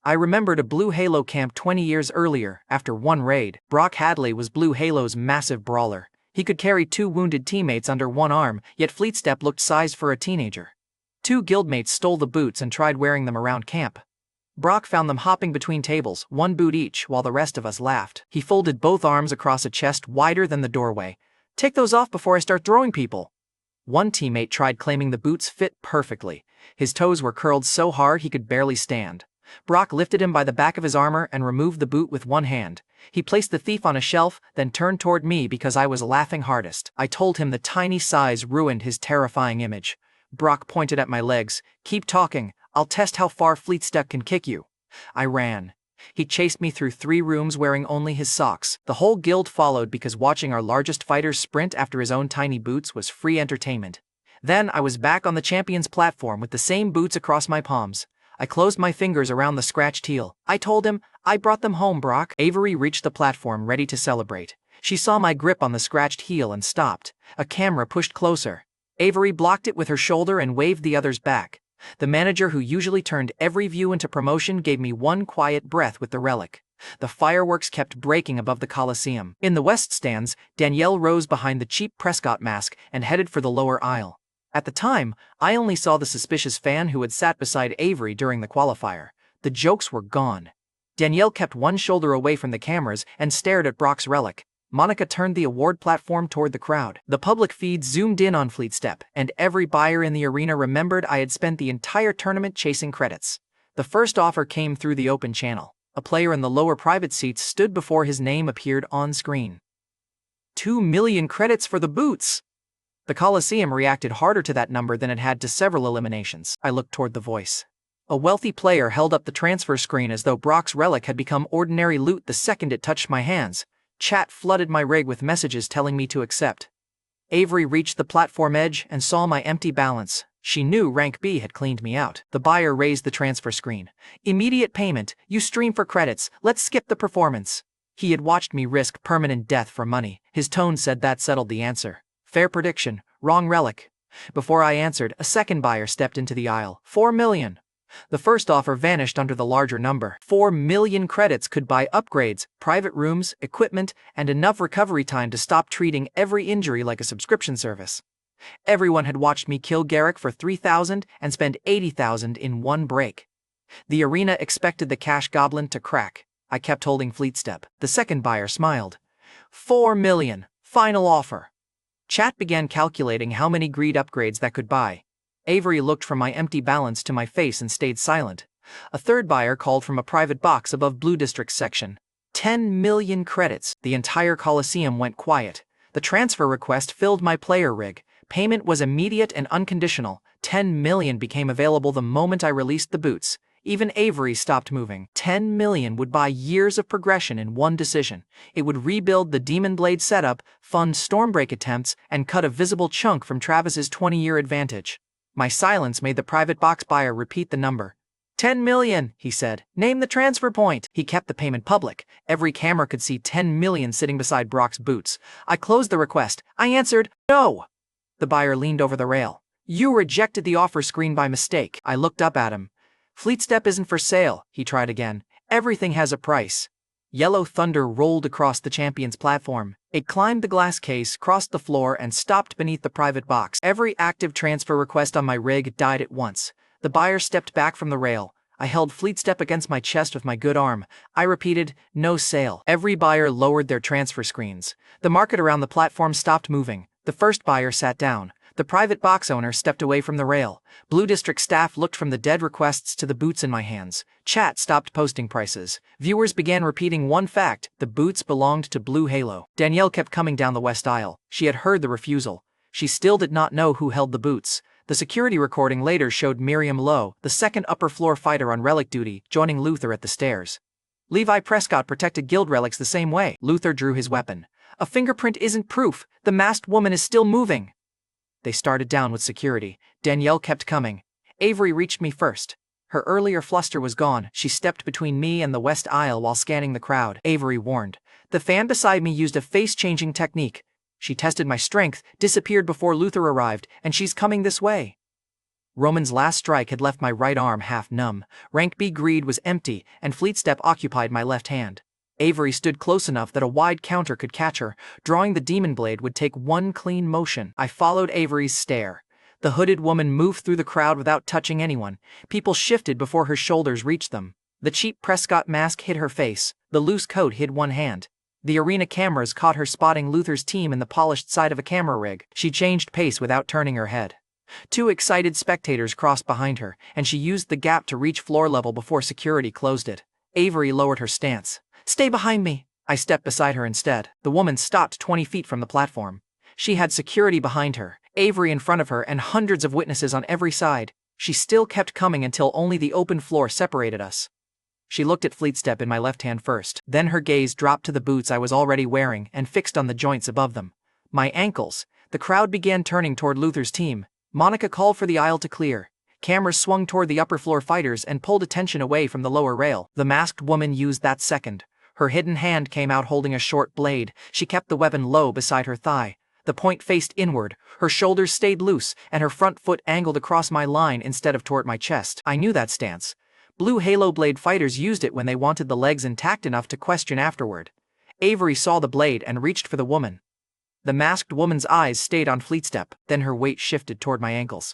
I remembered a Blue Halo camp 20 years earlier. After one raid, Brock Hadley was Blue Halo's massive brawler. He could carry 2 wounded teammates under one arm, yet Fleetstep looked sized for a teenager. 2 guildmates stole the boots and tried wearing them around camp. Brock found them hopping between tables, 1 boot each, while the rest of us laughed. He folded both arms across a chest wider than the doorway. "Take those off before I start throwing people." One teammate tried claiming the boots fit perfectly. His toes were curled so hard he could barely stand. Brock lifted him by the back of his armor and removed the boot with one hand. He placed the thief on a shelf, then turned toward me because I was laughing hardest. I told him the tiny size ruined his terrifying image. Brock pointed at my legs. "Keep talking. I'll test how far Fleetstep can kick you." I ran. He chased me through 3 rooms wearing only his socks. The whole guild followed because watching our largest fighter sprint after his own tiny boots was free entertainment. Then I was back on the champion's platform with the same boots across my palms. I closed my fingers around the scratched heel. I told him, "I brought them home, Brock." Avery reached the platform ready to celebrate. She saw my grip on the scratched heel and stopped. A camera pushed closer. Avery blocked it with her shoulder and waved the others back. The manager who usually turned every view into promotion gave me one quiet breath with the relic. The fireworks kept breaking above the Coliseum. In the west stands, Danielle rose behind the cheap Prescott mask and headed for the lower aisle. At the time, I only saw the suspicious fan who had sat beside Avery during the qualifier. The jokes were gone. Danielle kept one shoulder away from the cameras and stared at Brock's relic. Monica turned the award platform toward the crowd. The public feed zoomed in on Fleetstep, and every buyer in the arena remembered I had spent the entire tournament chasing credits. The first offer came through the open channel. A player in the lower private seats stood before his name appeared on screen. 2 million credits for the boots! The Coliseum reacted harder to that number than it had to several eliminations. I looked toward the voice. A wealthy player held up the transfer screen as though Brock's relic had become ordinary loot the second it touched my hands. Chat flooded my rig with messages telling me to accept. Avery reached the platform edge and saw my empty balance. She knew Rank B had cleaned me out. The buyer raised the transfer screen. "Immediate payment. You stream for credits. Let's skip the performance." He had watched me risk permanent death for money. His tone said that settled the answer. Fair prediction. Wrong relic. Before I answered, a second buyer stepped into the aisle. 4 million. The first offer vanished under the larger number. 4 million credits could buy upgrades, private rooms, equipment, and enough recovery time to stop treating every injury like a subscription service. Everyone had watched me kill Garrick for 3,000 and spend 80,000 in one break. The arena expected the cash goblin to crack. I kept holding Fleetstep. The second buyer smiled. 4 million. Final offer. Chat began calculating how many greed upgrades that could buy. Avery looked from my empty balance to my face and stayed silent. A third buyer called from a private box above Blue District's section. 10 million credits. The entire Coliseum went quiet. The transfer request filled my player rig. Payment was immediate and unconditional. 10 million became available the moment I released the boots. Even Avery stopped moving. 10 million would buy years of progression in one decision. It would rebuild the Demon Blade setup, fund Stormbreak attempts, and cut a visible chunk from Travis's 20-year advantage. My silence made the private box buyer repeat the number. 10 million, he said. Name the transfer point. He kept the payment public. Every camera could see 10 million sitting beside Brock's boots. I closed the request. I answered, "No." The buyer leaned over the rail. "You rejected the offer screen by mistake." I looked up at him. "Fleetstep isn't for sale," he tried again. "Everything has a price." Yellow thunder rolled across the champion's platform. It climbed the glass case, crossed the floor, and stopped beneath the private box. Every active transfer request on my rig died at once. The buyer stepped back from the rail. I held Fleetstep against my chest with my good arm. I repeated, "No sale." Every buyer lowered their transfer screens. The market around the platform stopped moving. The first buyer sat down. The private box owner stepped away from the rail. Blue District staff looked from the dead requests to the boots in my hands. Chat stopped posting prices. Viewers began repeating one fact: the boots belonged to Blue Halo. Danielle kept coming down the west aisle. She had heard the refusal. She still did not know who held the boots. The security recording later showed Miriam Lowe, the second upper floor fighter on relic duty, joining Luther at the stairs. Levi Prescott protected guild relics the same way. Luther drew his weapon. "A fingerprint isn't proof. The masked woman is still moving." They started down with security. Danielle kept coming. Avery reached me first. Her earlier fluster was gone. She stepped between me and the west aisle while scanning the crowd. Avery warned, The fan beside me used a face-changing technique. She tested my strength, disappeared before Luther arrived, and she's coming this way. Roman's last strike had left my right arm half numb, rank B greed was empty, and Fleetstep occupied my left hand. Avery stood close enough that a wide counter could catch her. Drawing the demon blade would take one clean motion. I followed Avery's stare. The hooded woman moved through the crowd without touching anyone. People shifted before her shoulders reached them. The cheap Prescott mask hid her face. The loose coat hid one hand. The arena cameras caught her spotting Luther's team in the polished side of a camera rig. She changed pace without turning her head. Two excited spectators crossed behind her, and she used the gap to reach floor level before security closed it. Avery lowered her stance. "Stay behind me." I stepped beside her instead. The woman stopped 20 feet from the platform. She had security behind her, Avery in front of her, and hundreds of witnesses on every side. She still kept coming until only the open floor separated us. She looked at Fleetstep in my left hand first, then her gaze dropped to the boots I was already wearing and fixed on the joints above them. My ankles. The crowd began turning toward Luther's team. Monica called for the aisle to clear. Cameras swung toward the upper floor fighters and pulled attention away from the lower rail. The masked woman used that second. Her hidden hand came out holding a short blade. She kept the weapon low beside her thigh. The point faced inward, her shoulders stayed loose, and her front foot angled across my line instead of toward my chest. I knew that stance. Blue Halo Blade fighters used it when they wanted the legs intact enough to question afterward. Avery saw the blade and reached for the woman. The masked woman's eyes stayed on Fleetstep, then her weight shifted toward my ankles.